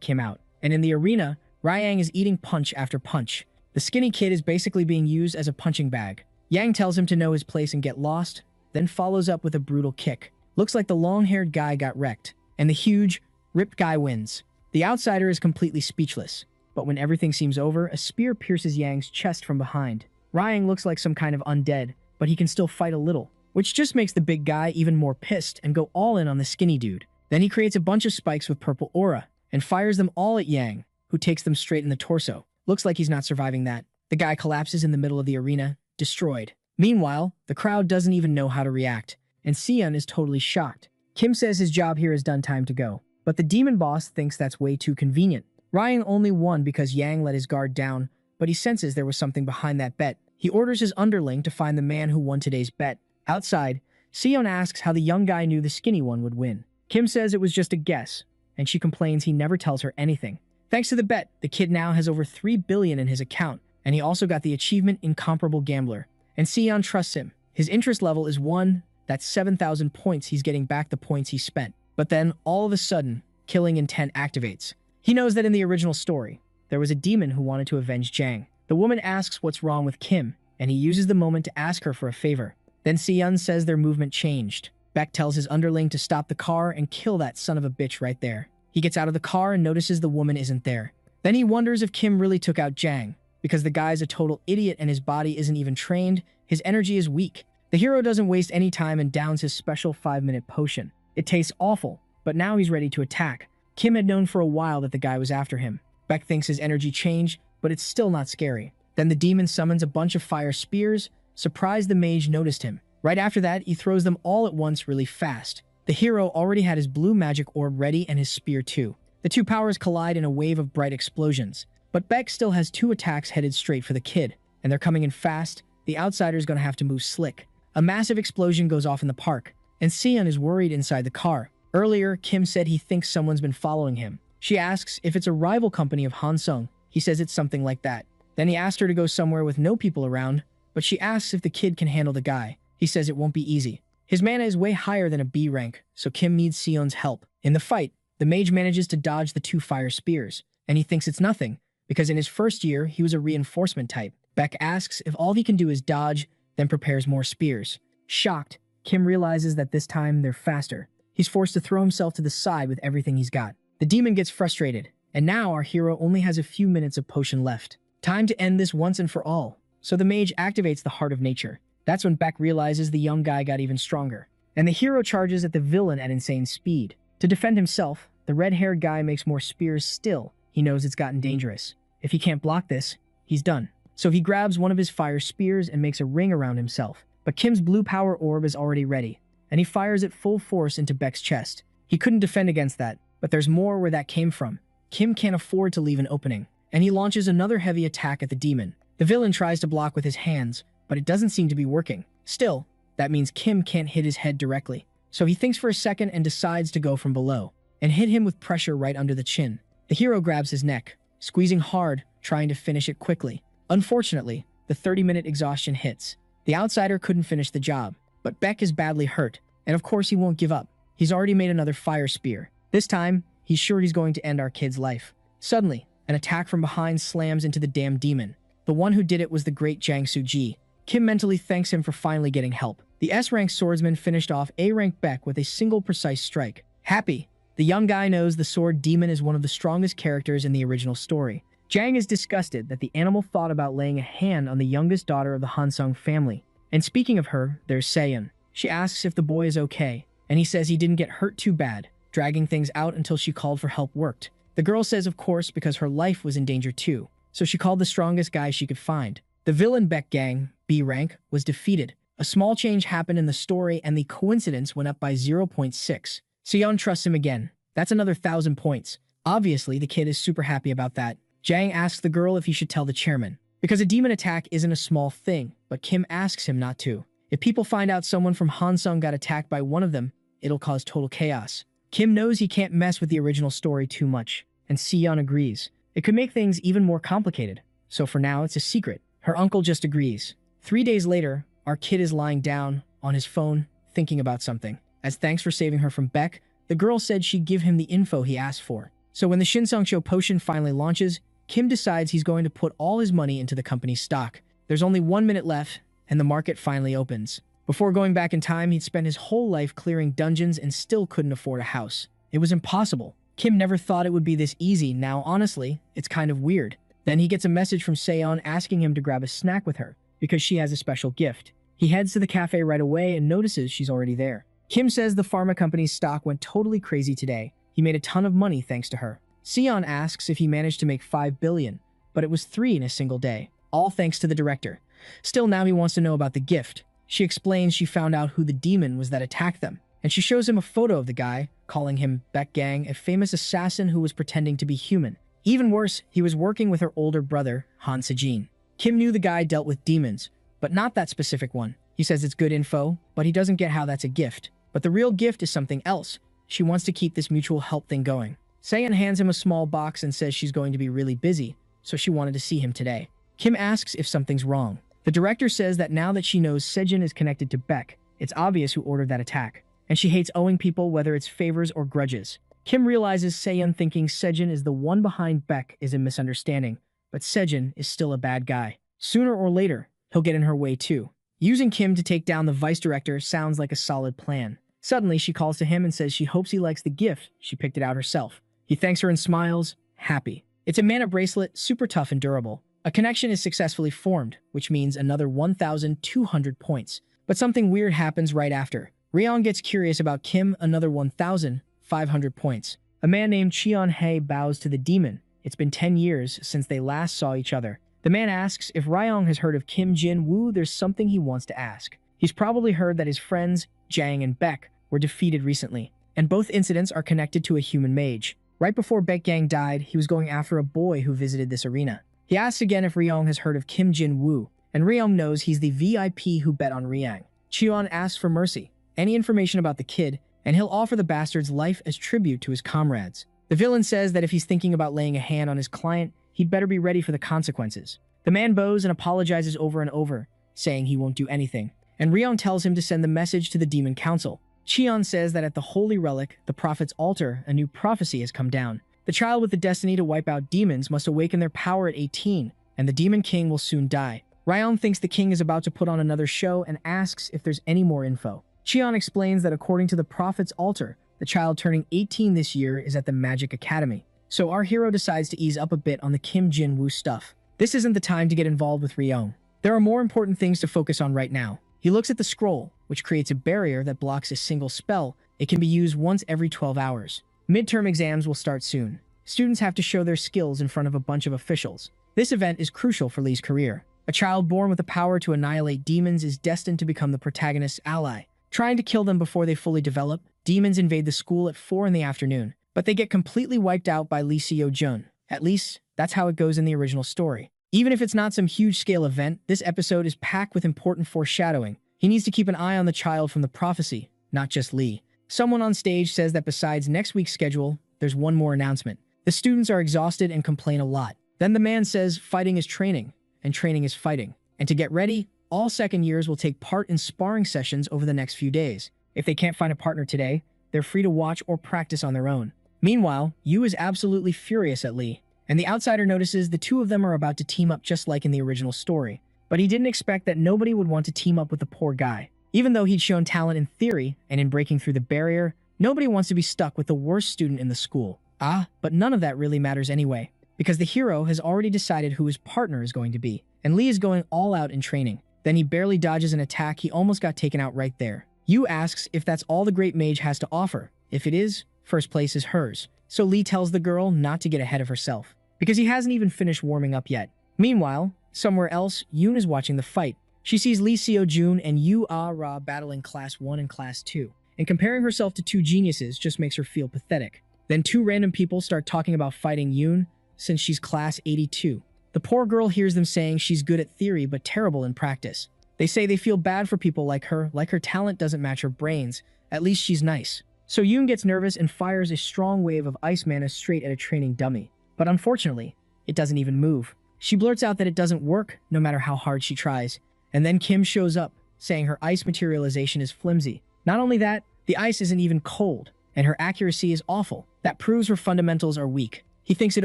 Kim out. And in the arena, Ryang is eating punch after punch. The skinny kid is basically being used as a punching bag. Yang tells him to know his place and get lost, then follows up with a brutal kick. Looks like the long-haired guy got wrecked, and the huge, ripped guy wins. The outsider is completely speechless, but when everything seems over, a spear pierces Yang's chest from behind. Ryang looks like some kind of undead, but he can still fight a little, which just makes the big guy even more pissed and go all in on the skinny dude. Then he creates a bunch of spikes with purple aura, and fires them all at Yang, who takes them straight in the torso. Looks like he's not surviving that. The guy collapses in the middle of the arena, destroyed. Meanwhile, the crowd doesn't even know how to react, and Seon is totally shocked. Kim says his job here is done, time to go. But the demon boss thinks that's way too convenient. Ryan only won because Yang let his guard down, but he senses there was something behind that bet. He orders his underling to find the man who won today's bet. Outside, Seon asks how the young guy knew the skinny one would win. Kim says it was just a guess, and she complains he never tells her anything. Thanks to the bet, the kid now has over 3 billion in his account, and he also got the achievement Incomparable Gambler. And Seon trusts him. His interest level is 1, that's 7,000 points. He's getting back the points he spent. But then, all of a sudden, killing intent activates. He knows that in the original story, there was a demon who wanted to avenge Jang. The woman asks what's wrong with Kim, and he uses the moment to ask her for a favor. Then Seon says their movement changed. Beck tells his underling to stop the car and kill that son of a bitch right there. He gets out of the car and notices the woman isn't there. Then he wonders if Kim really took out Jang. Because the guy's a total idiot and his body isn't even trained, his energy is weak. The hero doesn't waste any time and downs his special 5-minute potion. It tastes awful, but now he's ready to attack. Kim had known for a while that the guy was after him. Beck thinks his energy changed, but it's still not scary. Then the demon summons a bunch of fire spears. Surprised the mage noticed him. Right after that, he throws them all at once really fast. The hero already had his blue magic orb ready and his spear too. The two powers collide in a wave of bright explosions. But Beck still has 2 attacks headed straight for the kid, and they're coming in fast. The outsider's gonna have to move slick. A massive explosion goes off in the park, and Seon is worried inside the car. Earlier, Kim said he thinks someone's been following him. She asks if it's a rival company of Hansung. He says it's something like that. Then he asks her to go somewhere with no people around, but she asks if the kid can handle the guy. He says it won't be easy. His mana is way higher than a B rank, so Kim needs Seon's help. In the fight, the mage manages to dodge the 2 fire spears, and he thinks it's nothing, because in his first year, he was a reinforcement type. Beck asks if all he can do is dodge, then prepares more spears. Shocked, Kim realizes that this time they're faster. He's forced to throw himself to the side with everything he's got. The demon gets frustrated, and now our hero only has a few minutes of potion left. Time to end this once and for all. So the mage activates the Heart of Nature. That's when Beck realizes the young guy got even stronger. And the hero charges at the villain at insane speed. To defend himself, the red-haired guy makes more spears still. He knows it's gotten dangerous. If he can't block this, he's done. So he grabs one of his fire spears and makes a ring around himself. But Kim's blue power orb is already ready, and he fires it full force into Beck's chest. He couldn't defend against that, but there's more where that came from. Kim can't afford to leave an opening, and he launches another heavy attack at the demon. The villain tries to block with his hands, but it doesn't seem to be working. Still, that means Kim can't hit his head directly. So he thinks for a second and decides to go from below, and hit him with pressure right under the chin. The hero grabs his neck, squeezing hard, trying to finish it quickly. Unfortunately, the 30-minute exhaustion hits. The outsider couldn't finish the job, but Beck is badly hurt, and of course he won't give up. He's already made another fire spear. This time, he's sure he's going to end our kid's life. Suddenly, an attack from behind slams into the damn demon. The one who did it was the great Jang Soo-ji. Kim mentally thanks him for finally getting help. The S-rank swordsman finished off A-rank Beck with a single precise strike. Happy, the young guy knows the sword demon is one of the strongest characters in the original story. Jang is disgusted that the animal thought about laying a hand on the youngest daughter of the Hansung family. And speaking of her, there's Seon. She asks if the boy is okay, and he says he didn't get hurt too bad. Dragging things out until she called for help worked. The girl says of course because her life was in danger too, so she called the strongest guy she could find. The villain Beck gang, B rank, was defeated. A small change happened in the story and the coincidence went up by 0.6. Seon trusts him again. That's another 1,000 points. Obviously, the kid is super happy about that. Jang asks the girl if he should tell the chairman. Because a demon attack isn't a small thing, but Kim asks him not to. If people find out someone from Hansung got attacked by one of them, it'll cause total chaos. Kim knows he can't mess with the original story too much, and Seon agrees. It could make things even more complicated, so for now it's a secret. Her uncle just agrees. 3 days later, our kid is lying down on his phone, thinking about something. As thanks for saving her from Beck, the girl said she'd give him the info he asked for. So when the Shinsengsho potion finally launches, Kim decides he's going to put all his money into the company's stock. There's only 1 minute left, and the market finally opens. Before going back in time, he'd spent his whole life clearing dungeons and still couldn't afford a house. It was impossible. Kim never thought it would be this easy. Now, honestly, it's kind of weird. Then he gets a message from Seon asking him to grab a snack with her, because she has a special gift. He heads to the cafe right away and notices she's already there. Kim says the pharma company's stock went totally crazy today. He made a ton of money thanks to her. Seon asks if he managed to make 5 billion, but it was 3 in a single day. All thanks to the director. Still, now he wants to know about the gift. She explains she found out who the demon was that attacked them, and she shows him a photo of the guy, calling him Beck Gang, a famous assassin who was pretending to be human. Even worse, he was working with her older brother, Han Sejin. Kim knew the guy dealt with demons, but not that specific one. He says it's good info, but he doesn't get how that's a gift. But the real gift is something else. She wants to keep this mutual help thing going. Seon hands him a small box and says she's going to be really busy, so she wanted to see him today. Kim asks if something's wrong. The director says that now that she knows Sejin is connected to Beck, it's obvious who ordered that attack, and she hates owing people whether it's favors or grudges. Kim realizes Seon thinking Sejin is the one behind Beck is a misunderstanding, but Sejin is still a bad guy. Sooner or later, he'll get in her way too. Using Kim to take down the vice director sounds like a solid plan. Suddenly, she calls to him and says she hopes he likes the gift. She picked it out herself. He thanks her and smiles, happy. It's a mana bracelet, super tough and durable. A connection is successfully formed, which means another 1,200 points. But something weird happens right after. Ryong gets curious about Kim, another 1,500 points. A man named Cheon Hae bows to the demon. It's been 10 years since they last saw each other. The man asks if Ryong has heard of Kim Jin-woo. There's something he wants to ask. He's probably heard that his friends, Jang and Beck, were defeated recently, and both incidents are connected to a human mage. Right before Beck Gang died, he was going after a boy who visited this arena. He asks again if Ryong has heard of Kim Jin-woo, and Ryong knows he's the VIP who bet on Ryang. Cheon asks for mercy, any information about the kid, and he'll offer the bastard's life as tribute to his comrades. The villain says that if he's thinking about laying a hand on his client, he'd better be ready for the consequences. The man bows and apologizes over and over, saying he won't do anything, and Ryong tells him to send the message to the Demon Council. Cheon says that at the Holy Relic, the Prophet's altar, a new prophecy has come down. The child with the destiny to wipe out demons must awaken their power at 18, and the Demon King will soon die. Ryong thinks the king is about to put on another show and asks if there's any more info. Cheon explains that according to the Prophet's altar, the child turning 18 this year is at the Magic Academy. So our hero decides to ease up a bit on the Kim Jin-woo stuff. This isn't the time to get involved with Ryong. There are more important things to focus on right now. He looks at the scroll, which creates a barrier that blocks a single spell. It can be used once every 12 hours. Midterm exams will start soon. Students have to show their skills in front of a bunch of officials. This event is crucial for Lee's career. A child born with the power to annihilate demons is destined to become the protagonist's ally. Trying to kill them before they fully develop, demons invade the school at 4 in the afternoon, but they get completely wiped out by Lee Seo-jun. At least, that's how it goes in the original story. Even if it's not some huge-scale event, this episode is packed with important foreshadowing. He needs to keep an eye on the child from the prophecy, not just Lee. Someone on stage says that besides next week's schedule, there's one more announcement. The students are exhausted and complain a lot. Then the man says fighting is training, and training is fighting. And to get ready, all second years will take part in sparring sessions over the next few days. If they can't find a partner today, they're free to watch or practice on their own. Meanwhile, Yu is absolutely furious at Lee, and the outsider notices the two of them are about to team up just like in the original story. But he didn't expect that nobody would want to team up with the poor guy. Even though he'd shown talent in theory and in breaking through the barrier, nobody wants to be stuck with the worst student in the school. But none of that really matters anyway, because the hero has already decided who his partner is going to be, and Lee is going all out in training. Then he barely dodges an attack. He almost got taken out right there. Yu asks if that's all the great mage has to offer. If it is, first place is hers. So Lee tells the girl not to get ahead of herself, because he hasn't even finished warming up yet. Meanwhile, somewhere else, Yoon is watching the fight. She sees Lee Seo-jun and Yu Ah-ra battling Class 1 and Class 2, and comparing herself to two geniuses just makes her feel pathetic. Then two random people start talking about fighting Yoon, since she's Class 82. The poor girl hears them saying she's good at theory but terrible in practice. They say they feel bad for people like her talent doesn't match her brains. At least she's nice. So Yoon gets nervous and fires a strong wave of ice mana straight at a training dummy. But unfortunately, it doesn't even move. She blurts out that it doesn't work, no matter how hard she tries. And then Kim shows up, saying her ice materialization is flimsy. Not only that, The ice isn't even cold, and her accuracy is awful. That proves her fundamentals are weak. He thinks it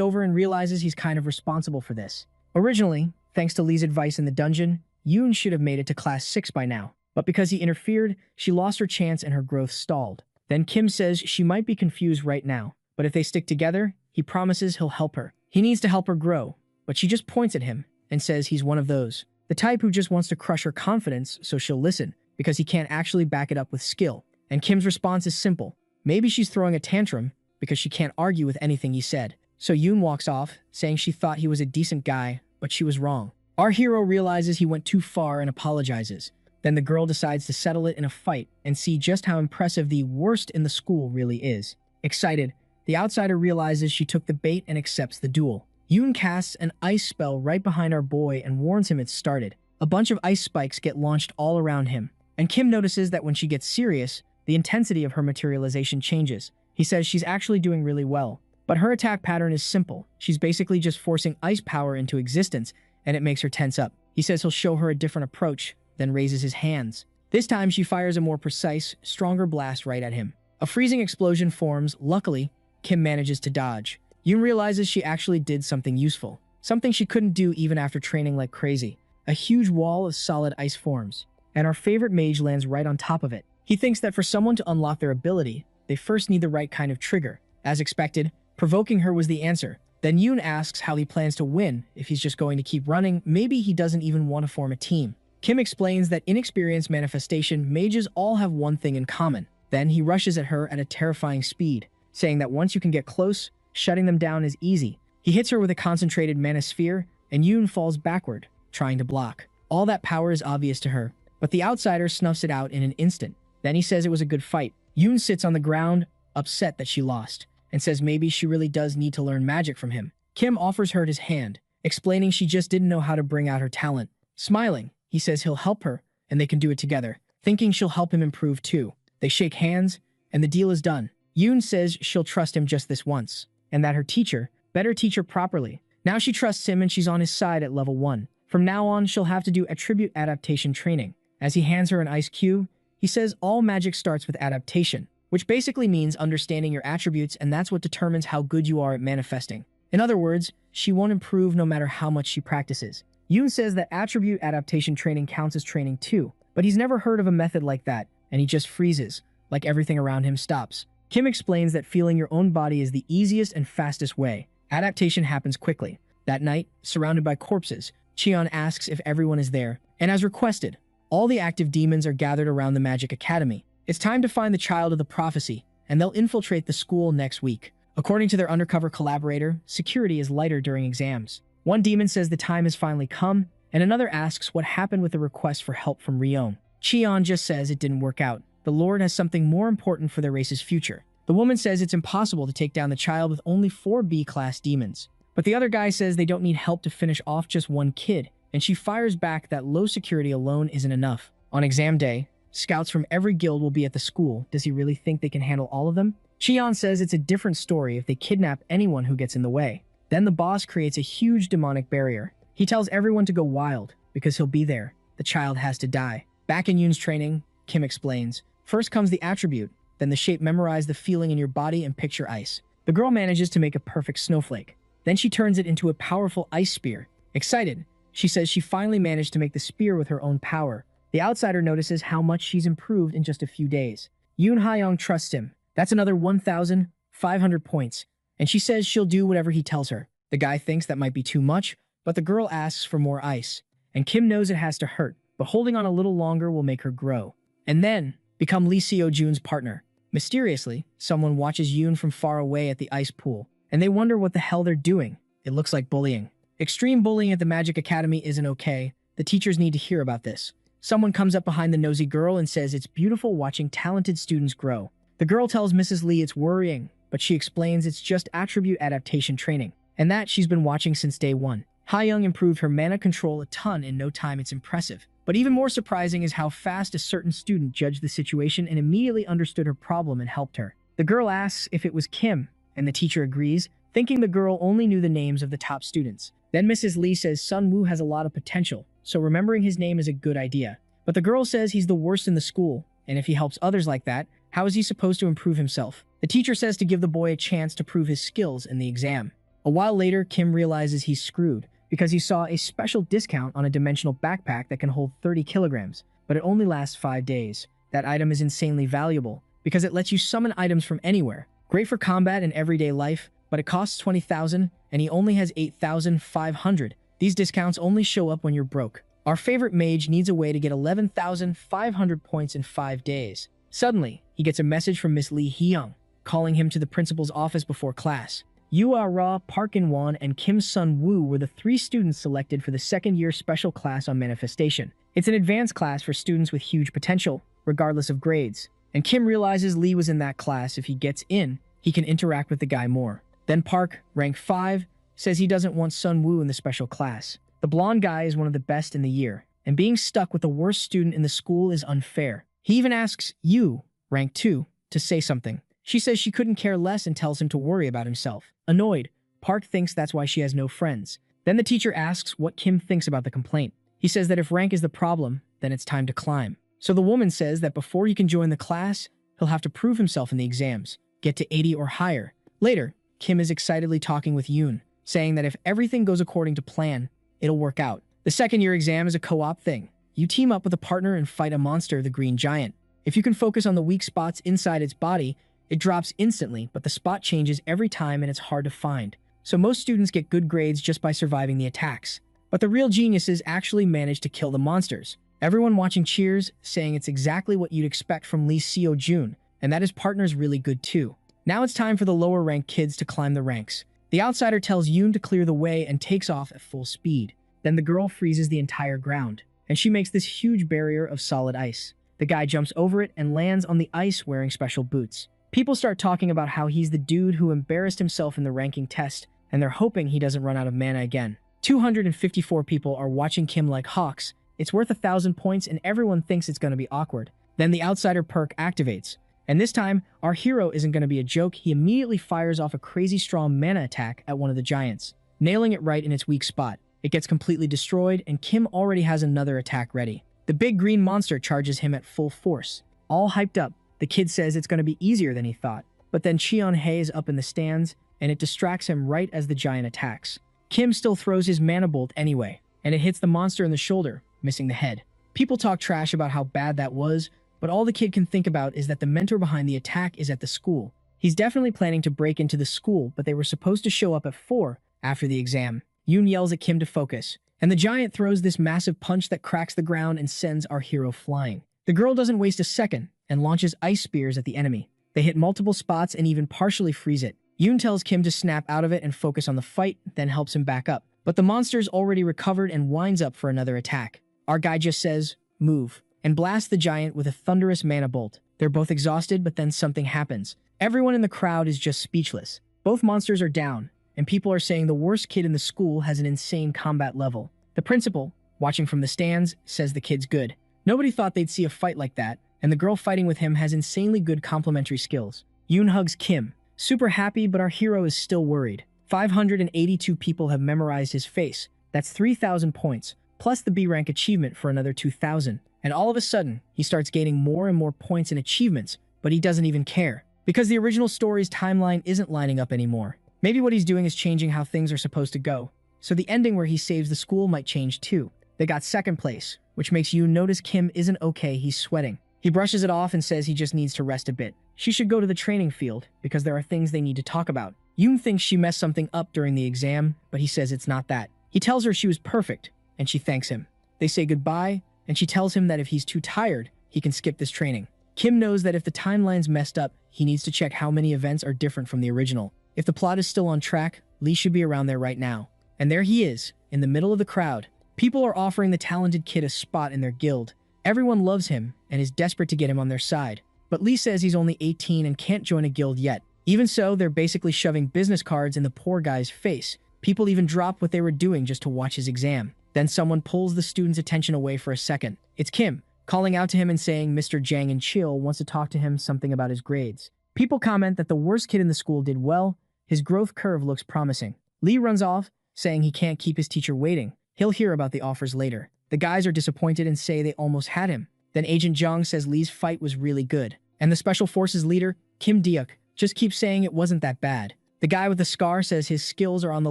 over and realizes he's kind of responsible for this. Originally, thanks to Lee's advice in the dungeon, Yoon should have made it to class 6 by now. But because he interfered, she lost her chance and her growth stalled. Then Kim says she might be confused right now, but if they stick together, he promises he'll help her. He needs to help her grow, but she just points at him and says he's one of those. The type who just wants to crush her confidence so she'll listen, because he can't actually back it up with skill. And Kim's response is simple. Maybe she's throwing a tantrum because she can't argue with anything he said. So Yoon walks off, saying she thought he was a decent guy, but she was wrong. Our hero realizes he went too far and apologizes. Then the girl decides to settle it in a fight and see just how impressive the worst in the school really is. Excited, the outsider realizes she took the bait and accepts the duel. Yoon casts an ice spell right behind our boy and warns him it's started. A bunch of ice spikes get launched all around him, and Kim notices that when she gets serious, the intensity of her materialization changes. He says she's actually doing really well, but her attack pattern is simple. She's basically just forcing ice power into existence, and it makes her tense up. He says he'll show her a different approach, then raises his hands. This time she fires a more precise, stronger blast right at him. A freezing explosion forms. Luckily, Kim manages to dodge. Yoon realizes she actually did something useful, something she couldn't do even after training like crazy. A huge wall of solid ice forms, and our favorite mage lands right on top of it. He thinks that for someone to unlock their ability, they first need the right kind of trigger. As expected, provoking her was the answer. Then Yoon asks how he plans to win if he's just going to keep running. Maybe he doesn't even want to form a team. Kim explains that inexperienced manifestation mages all have one thing in common. Then he rushes at her at a terrifying speed, saying that once you can get close, shutting them down is easy. He hits her with a concentrated mana sphere, and Yoon falls backward, trying to block. All that power is obvious to her, but the outsider snuffs it out in an instant. Then he says it was a good fight. Yoon sits on the ground, upset that she lost, and says maybe she really does need to learn magic from him. Kim offers her his hand, explaining she just didn't know how to bring out her talent. Smiling, he says he'll help her, and they can do it together, thinking she'll help him improve too. They shake hands, and the deal is done. Yoon says she'll trust him just this once, and that her teacher better teach her properly. Now she trusts him and she's on his side at level 1. From now on, she'll have to do attribute adaptation training. As he hands her an ice cube, he says all magic starts with adaptation, which basically means understanding your attributes, and that's what determines how good you are at manifesting. In other words, she won't improve no matter how much she practices. Yoon says that attribute adaptation training counts as training too, but he's never heard of a method like that, and he just freezes, like everything around him stops. Kim explains that feeling your own body is the easiest and fastest way. Adaptation happens quickly. That night, surrounded by corpses, Cheon asks if everyone is there, and as requested, all the active demons are gathered around the Magic Academy. It's time to find the child of the prophecy, and they'll infiltrate the school next week. According to their undercover collaborator, security is lighter during exams. One demon says the time has finally come, and another asks what happened with the request for help from Ryeon. Cheon just says it didn't work out. The Lord has something more important for their race's future. The woman says it's impossible to take down the child with only 4 B-class demons. But the other guy says they don't need help to finish off just one kid, and she fires back that low security alone isn't enough. On exam day, scouts from every guild will be at the school. Does he really think they can handle all of them? Cheon says it's a different story if they kidnap anyone who gets in the way. Then the boss creates a huge demonic barrier. He tells everyone to go wild, because he'll be there. The child has to die. Back in Yoon's training, Kim explains, first comes the attribute, then the shape. Memorize the feeling in your body and picture ice. The girl manages to make a perfect snowflake. Then she turns it into a powerful ice spear. Excited, she says she finally managed to make the spear with her own power. The outsider notices how much she's improved in just a few days. Yoon Hayoung trusts him. That's another 1,500 points, and she says she'll do whatever he tells her. The guy thinks that might be too much, but the girl asks for more ice, and Kim knows it has to hurt, but holding on a little longer will make her grow. And then, become Lee Seo-jun's partner. Mysteriously, someone watches Yoon from far away at the ice pool, and they wonder what the hell they're doing. It looks like bullying. Extreme bullying at the Magic Academy isn't okay. The teachers need to hear about this. Someone comes up behind the nosy girl and says it's beautiful watching talented students grow. The girl tells Mrs. Lee it's worrying, but she explains it's just attribute adaptation training, and that she's been watching since day 1. Hayoung improved her mana control a ton in no time. It's impressive. But even more surprising is how fast a certain student judged the situation and immediately understood her problem and helped her. The girl asks if it was Kim, and the teacher agrees, thinking the girl only knew the names of the top students. Then Mrs. Lee says Sun Woo has a lot of potential, so remembering his name is a good idea. But the girl says he's the worst in the school, and if he helps others like that, How is he supposed to improve himself? The teacher says to give the boy a chance to prove his skills in the exam. A while later, Kim realizes he's screwed because he saw a special discount on a dimensional backpack that can hold 30 kilograms, but it only lasts 5 days. That item is insanely valuable because it lets you summon items from anywhere. Great for combat and everyday life, but it costs 20,000 and he only has 8,500. These discounts only show up when you're broke. Our favorite mage needs a way to get 11,500 points in 5 days. Suddenly, he gets a message from Miss Lee Hyung, calling him to the principal's office before class. Yu Ah-ra, Park In-won, and Kim Sun-woo were the 3 students selected for the second-year special class on manifestation. It's an advanced class for students with huge potential, regardless of grades. And Kim realizes Lee was in that class. If he gets in, he can interact with the guy more. Then Park, rank 5, says he doesn't want Sun-woo in the special class. The blonde guy is one of the best in the year, and being stuck with the worst student in the school is unfair. He even asks Yu, rank 2, to say something. She says she couldn't care less and tells him to worry about himself. Annoyed, Park thinks that's why she has no friends. Then the teacher asks what Kim thinks about the complaint. He says that if rank is the problem, then it's time to climb. So the woman says that before he can join the class, he'll have to prove himself in the exams, get to 80 or higher. Later, Kim is excitedly talking with Yoon, saying that if everything goes according to plan, it'll work out. The second-year exam is a co-op thing. You team up with a partner and fight a monster, the Green Giant. If you can focus on the weak spots inside its body, it drops instantly, but the spot changes every time and it's hard to find. So most students get good grades just by surviving the attacks. But the real geniuses actually manage to kill the monsters. Everyone watching cheers, saying it's exactly what you'd expect from Lee Seo-jun, and that his partner's really good too. Now it's time for the lower-ranked kids to climb the ranks. The outsider tells Yoon to clear the way and takes off at full speed. Then the girl freezes the entire ground, and she makes this huge barrier of solid ice. The guy jumps over it and lands on the ice wearing special boots. People start talking about how he's the dude who embarrassed himself in the ranking test, and they're hoping he doesn't run out of mana again. 254 people are watching Kim like hawks. It's worth 1,000 points and everyone thinks it's going to be awkward. Then the outsider perk activates. And this time, our hero isn't going to be a joke. He immediately fires off a crazy strong mana attack at one of the giants, nailing it right in its weak spot. It gets completely destroyed, and Kim already has another attack ready. The big green monster charges him at full force. All hyped up, the kid says it's going to be easier than he thought. But then Cheon-hae is up in the stands, and it distracts him right as the giant attacks. Kim still throws his mana bolt anyway, and it hits the monster in the shoulder, missing the head. People talk trash about how bad that was, but all the kid can think about is that the mentor behind the attack is at the school. He's definitely planning to break into the school, but they were supposed to show up at 4 after the exam. Yoon yells at Kim to focus, and the giant throws this massive punch that cracks the ground and sends our hero flying. The girl doesn't waste a second and launches ice spears at the enemy. They hit multiple spots and even partially freeze it. Yoon tells Kim to snap out of it and focus on the fight, then helps him back up. But the monster's already recovered and winds up for another attack. Our guy just says, "Move," and blasts the giant with a thunderous mana bolt. They're both exhausted, but then something happens. Everyone in the crowd is just speechless. Both monsters are down, and people are saying the worst kid in the school has an insane combat level. The principal, watching from the stands, says the kid's good. Nobody thought they'd see a fight like that, and the girl fighting with him has insanely good complementary skills. Yoon hugs Kim, super happy, but our hero is still worried. 582 people have memorized his face. That's 3,000 points, plus the B rank achievement for another 2,000. And all of a sudden, he starts gaining more and more points and achievements, but he doesn't even care. Because the original story's timeline isn't lining up anymore. Maybe what he's doing is changing how things are supposed to go. So the ending where he saves the school might change too. They got second place, which makes you notice Kim isn't okay. He's sweating. He brushes it off and says he just needs to rest a bit. She should go to the training field because there are things they need to talk about. Yoon thinks she messed something up during the exam, but he says it's not that. He tells her she was perfect, and she thanks him. They say goodbye, and she tells him that if he's too tired, he can skip this training. Kim knows that if the timeline's messed up, he needs to check how many events are different from the original. If the plot is still on track, Lee should be around there right now. And there he is, in the middle of the crowd. People are offering the talented kid a spot in their guild. Everyone loves him and is desperate to get him on their side. But Lee says he's only 18 and can't join a guild yet. Even so, they're basically shoving business cards in the poor guy's face. People even drop what they were doing just to watch his exam. Then someone pulls the student's attention away for a second. It's Kim, calling out to him and saying Mr. Jang and Chill wants to talk to him something about his grades. People comment that the worst kid in the school did well. His growth curve looks promising. Lee runs off, saying he can't keep his teacher waiting. He'll hear about the offers later. The guys are disappointed and say they almost had him. Then Agent Jung says Lee's fight was really good. And the Special Forces leader, Kim Deok, just keeps saying it wasn't that bad. The guy with the scar says his skills are on the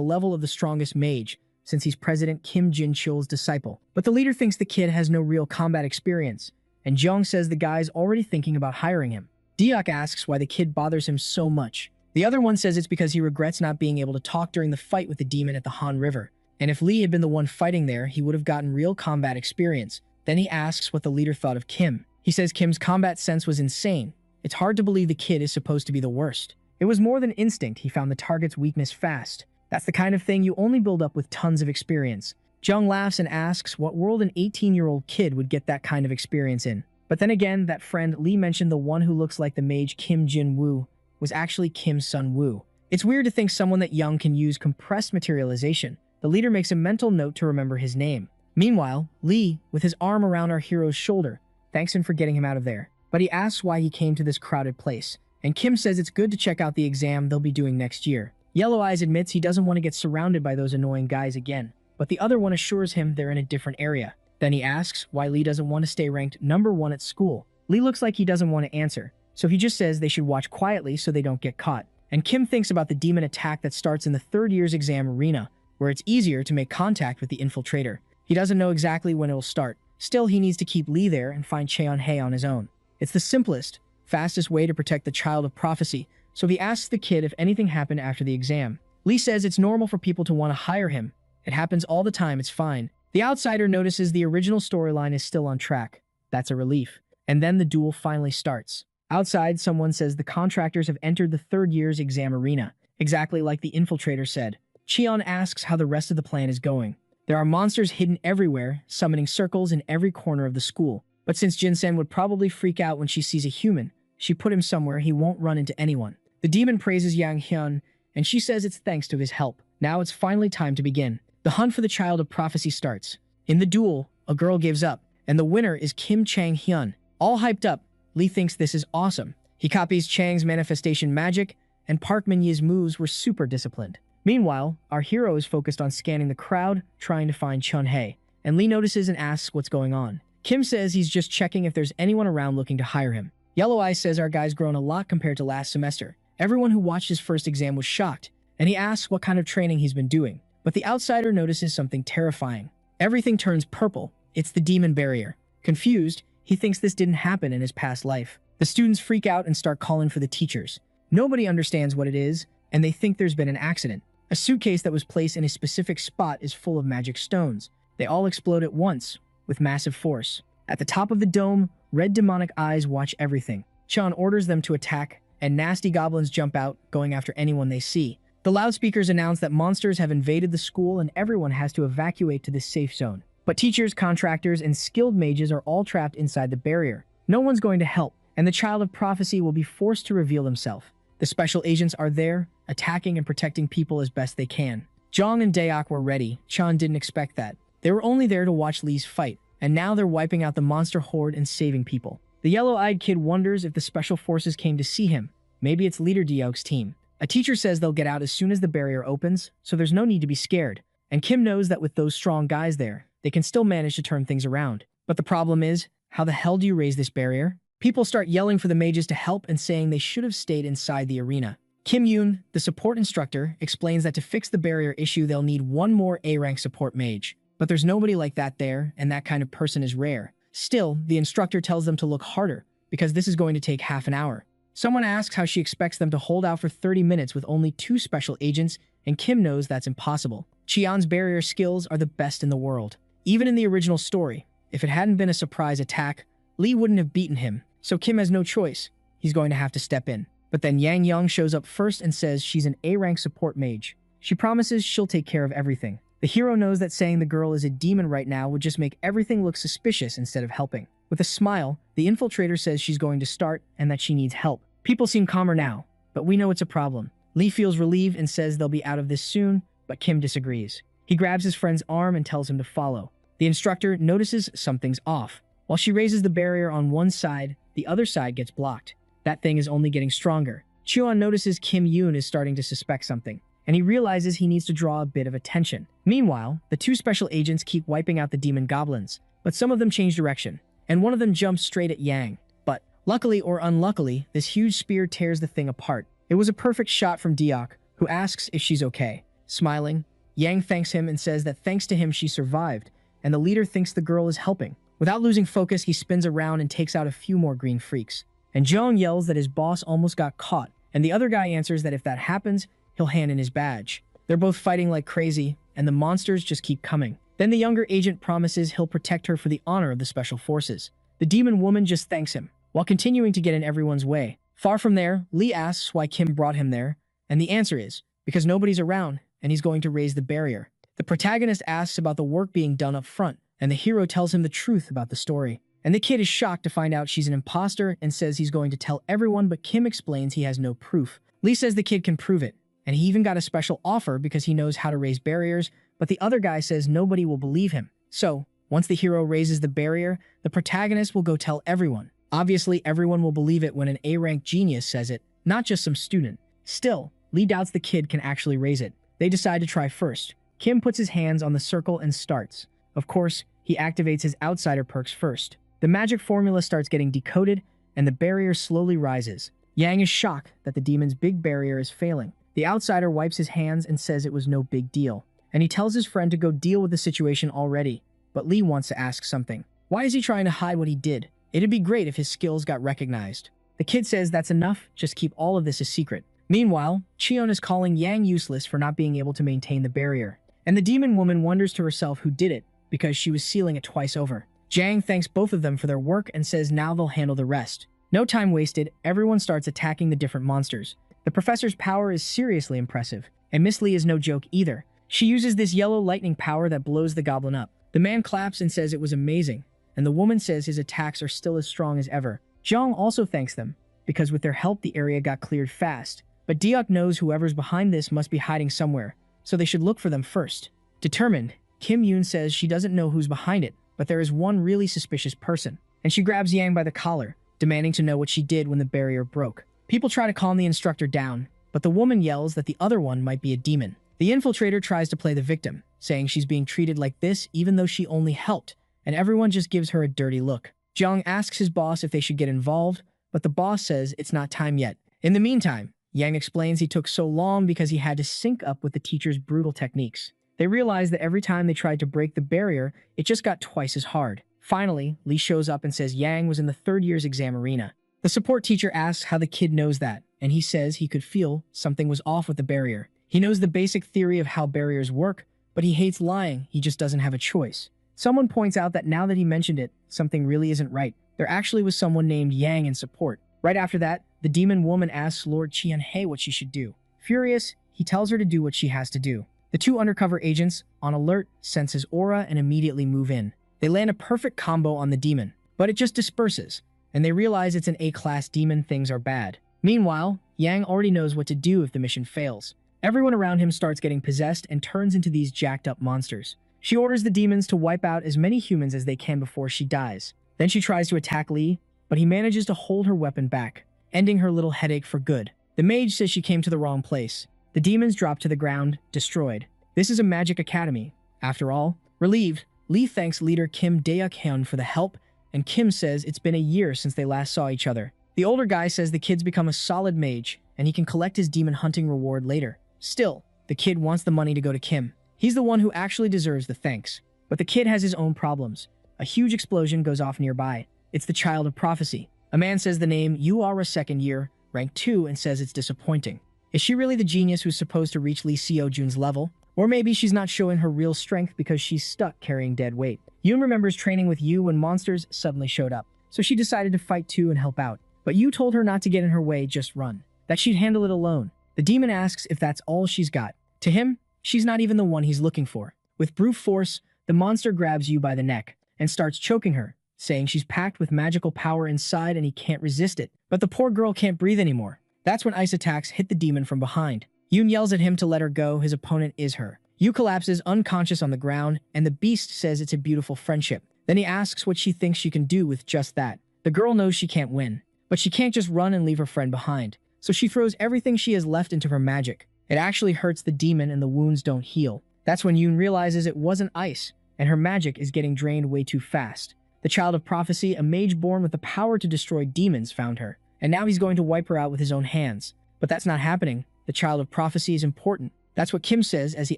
level of the strongest mage, since he's President Kim Jin-chul's disciple. But the leader thinks the kid has no real combat experience, and Jeong says the guy's already thinking about hiring him. Deok asks why the kid bothers him so much. The other one says it's because he regrets not being able to talk during the fight with the demon at the Han River, and if Lee had been the one fighting there, he would have gotten real combat experience. Then he asks what the leader thought of Kim. He says Kim's combat sense was insane. It's hard to believe the kid is supposed to be the worst. It was more than instinct, he found the target's weakness fast. That's the kind of thing you only build up with tons of experience. Jeong laughs and asks what world an 18-year-old kid would get that kind of experience in. But then again, that friend Lee mentioned the one who looks like the mage Kim Jin-woo was actually Kim Sun-woo. It's weird to think someone that young can use compressed materialization. The leader makes a mental note to remember his name. Meanwhile, Lee, with his arm around our hero's shoulder, thanks him for getting him out of there. But he asks why he came to this crowded place, and Kim says it's good to check out the exam they'll be doing next year. Yellow Eyes admits he doesn't want to get surrounded by those annoying guys again, but the other one assures him they're in a different area. Then he asks why Lee doesn't want to stay ranked #1 at school. Lee looks like he doesn't want to answer, so he just says they should watch quietly so they don't get caught. And Kim thinks about the demon attack that starts in the third year's exam arena, where it's easier to make contact with the infiltrator. He doesn't know exactly when it'll start. Still, he needs to keep Lee there and find Cheon-hae on his own. It's the simplest, fastest way to protect the child of prophecy, so he asks the kid if anything happened after the exam. Lee says it's normal for people to want to hire him. It happens all the time, it's fine. The outsider notices the original storyline is still on track. That's a relief. And then the duel finally starts. Outside, someone says the contractors have entered the third year's exam arena, exactly like the infiltrator said. Cheon asks how the rest of the plan is going. There are monsters hidden everywhere, summoning circles in every corner of the school. But since Jin-sen would probably freak out when she sees a human, she put him somewhere he won't run into anyone. The demon praises Yang Hyun, and she says it's thanks to his help. Now it's finally time to begin. The hunt for the child of prophecy starts. In the duel, a girl gives up, and the winner is Kim Chang-hyun. All hyped up, Lee thinks this is awesome. He copies Chang's manifestation magic, and Park Min-ye's moves were super disciplined. Meanwhile, our hero is focused on scanning the crowd, trying to find Chun-hae, and Lee notices and asks what's going on. Kim says he's just checking if there's anyone around looking to hire him. Yellow Eyes says our guy's grown a lot compared to last semester. Everyone who watched his first exam was shocked, and he asks what kind of training he's been doing. But the outsider notices something terrifying. Everything turns purple. It's the demon barrier. Confused, he thinks this didn't happen in his past life. The students freak out and start calling for the teachers. Nobody understands what it is, and they think there's been an accident. A suitcase that was placed in a specific spot is full of magic stones. They all explode at once, with massive force. At the top of the dome, red demonic eyes watch everything. Chan orders them to attack, and nasty goblins jump out, going after anyone they see. The loudspeakers announce that monsters have invaded the school and everyone has to evacuate to this safe zone. But teachers, contractors, and skilled mages are all trapped inside the barrier. No one's going to help, and the child of prophecy will be forced to reveal himself. The special agents are there, attacking and protecting people as best they can. Jong and Daeok were ready. Chan didn't expect that. They were only there to watch Lee's fight, and now they're wiping out the monster horde and saving people. The yellow-eyed kid wonders if the special forces came to see him. Maybe it's Leader Deok's team. A teacher says they'll get out as soon as the barrier opens, so there's no need to be scared. And Kim knows that with those strong guys there, they can still manage to turn things around. But the problem is, how the hell do you raise this barrier? People start yelling for the mages to help and saying they should have stayed inside the arena. Kim Yoon, the support instructor, explains that to fix the barrier issue they'll need one more A-rank support mage. But there's nobody like that there, and that kind of person is rare. Still, the instructor tells them to look harder, because this is going to take half an hour. Someone asks how she expects them to hold out for 30 minutes with only 2 special agents, and Kim knows that's impossible. Cheon's barrier skills are the best in the world. Even in the original story, if it hadn't been a surprise attack, Lee wouldn't have beaten him, so Kim has no choice. He's going to have to step in. But then Yang Young shows up first and says she's an A-rank support mage. She promises she'll take care of everything. The hero knows that saying the girl is a demon right now would just make everything look suspicious instead of helping. With a smile, the infiltrator says she's going to start and that she needs help. People seem calmer now, but we know it's a problem. Lee feels relieved and says they'll be out of this soon, but Kim disagrees. He grabs his friend's arm and tells him to follow. The instructor notices something's off. While she raises the barrier on one side, the other side gets blocked. That thing is only getting stronger. Chuan notices Kim Yoon is starting to suspect something, and he realizes he needs to draw a bit of attention. Meanwhile, the 2 special agents keep wiping out the demon goblins, but some of them change direction, and one of them jumps straight at Yang. But Luckily or unluckily, this huge spear tears the thing apart. It was a perfect shot from Deok, who asks if she's okay. Smiling, Yang thanks him and says that thanks to him she survived, and the leader thinks the girl is helping. Without losing focus, he spins around and takes out a few more green freaks. And Jong yells that his boss almost got caught, and the other guy answers that if that happens, he'll hand in his badge. They're both fighting like crazy, and the monsters just keep coming. Then the younger agent promises he'll protect her for the honor of the special forces. The demon woman just thanks him, while continuing to get in everyone's way. Far from there, Lee asks why Kim brought him there, and the answer is, because nobody's around, and he's going to raise the barrier. The protagonist asks about the work being done up front, and the hero tells him the truth about the story. And the kid is shocked to find out she's an imposter and says he's going to tell everyone, but Kim explains he has no proof. Lee says the kid can prove it, and he even got a special offer because he knows how to raise barriers, but the other guy says nobody will believe him. So, once the hero raises the barrier, the protagonist will go tell everyone. Obviously, everyone will believe it when an A-rank genius says it, not just some student. Still, Lee doubts the kid can actually raise it. They decide to try first. Kim puts his hands on the circle and starts. Of course, he activates his outsider perks first. The magic formula starts getting decoded, and the barrier slowly rises. Yang is shocked that the demon's big barrier is failing. The outsider wipes his hands and says it was no big deal, and he tells his friend to go deal with the situation already. But Lee wants to ask something. Why is he trying to hide what he did? It'd be great if his skills got recognized. The kid says that's enough, just keep all of this a secret. Meanwhile, Cheon is calling Yang useless for not being able to maintain the barrier. And the demon woman wonders to herself who did it, because she was sealing it twice over. Jang thanks both of them for their work and says now they'll handle the rest. No time wasted, everyone starts attacking the different monsters. The professor's power is seriously impressive, and Miss Lee is no joke either. She uses this yellow lightning power that blows the goblin up. The man claps and says it was amazing, and the woman says his attacks are still as strong as ever. Jong also thanks them, because with their help the area got cleared fast. But Deok knows whoever's behind this must be hiding somewhere, so they should look for them first. Determined, Kim Yoon says she doesn't know who's behind it, but there is one really suspicious person, and she grabs Yang by the collar, demanding to know what she did when the barrier broke. People try to calm the instructor down, but the woman yells that the other one might be a demon. The infiltrator tries to play the victim, saying she's being treated like this even though she only helped, and everyone just gives her a dirty look. Jong asks his boss if they should get involved, but the boss says it's not time yet. In the meantime, Yang explains he took so long because he had to sync up with the teacher's brutal techniques. They realize that every time they tried to break the barrier, it just got twice as hard. Finally, Lee shows up and says Yang was in the third year's exam arena. The support teacher asks how the kid knows that, and he says he could feel something was off with the barrier. He knows the basic theory of how barriers work, but he hates lying, he just doesn't have a choice. Someone points out that now that he mentioned it, something really isn't right. There actually was someone named Yang in support. Right after that, the demon woman asks Lord Chien-hei what she should do. Furious, he tells her to do what she has to do. The two undercover agents, on alert, sense his aura and immediately move in. They land a perfect combo on the demon, but it just disperses, and they realize it's an A-class demon, things are bad. Meanwhile, Yang already knows what to do if the mission fails. Everyone around him starts getting possessed and turns into these jacked-up monsters. She orders the demons to wipe out as many humans as they can before she dies. Then she tries to attack Lee, but he manages to hold her weapon back, ending her little headache for good. The mage says she came to the wrong place. The demons drop to the ground, destroyed. This is a magic academy. After all, relieved, Lee thanks leader Kim Dae-hyun for the help, and Kim says it's been a year since they last saw each other. The older guy says the kid's become a solid mage, and he can collect his demon hunting reward later. Still, the kid wants the money to go to Kim. He's the one who actually deserves the thanks. But the kid has his own problems. A huge explosion goes off nearby. It's the child of prophecy. A man says the name "You are a second year, rank 2, and says it's disappointing. Is she really the genius who's supposed to reach Lee Seo-jun's level? Or maybe she's not showing her real strength because she's stuck carrying dead weight. Yoon remembers training with Yu when monsters suddenly showed up, so she decided to fight too and help out. But Yu told her not to get in her way, just run. That she'd handle it alone. The demon asks if that's all she's got. To him, she's not even the one he's looking for. With brute force, the monster grabs Yu by the neck and starts choking her, saying she's packed with magical power inside and he can't resist it. But the poor girl can't breathe anymore. That's when ice attacks hit the demon from behind. Yoon yells at him to let her go, his opponent is her. Yu collapses unconscious on the ground, and the beast says it's a beautiful friendship. Then he asks what she thinks she can do with just that. The girl knows she can't win, but she can't just run and leave her friend behind. So she throws everything she has left into her magic. It actually hurts the demon and the wounds don't heal. That's when Yoon realizes it wasn't ice, and her magic is getting drained way too fast. The child of prophecy, a mage born with the power to destroy demons, found her, and now he's going to wipe her out with his own hands. But that's not happening. The child of prophecy is important. That's what Kim says as he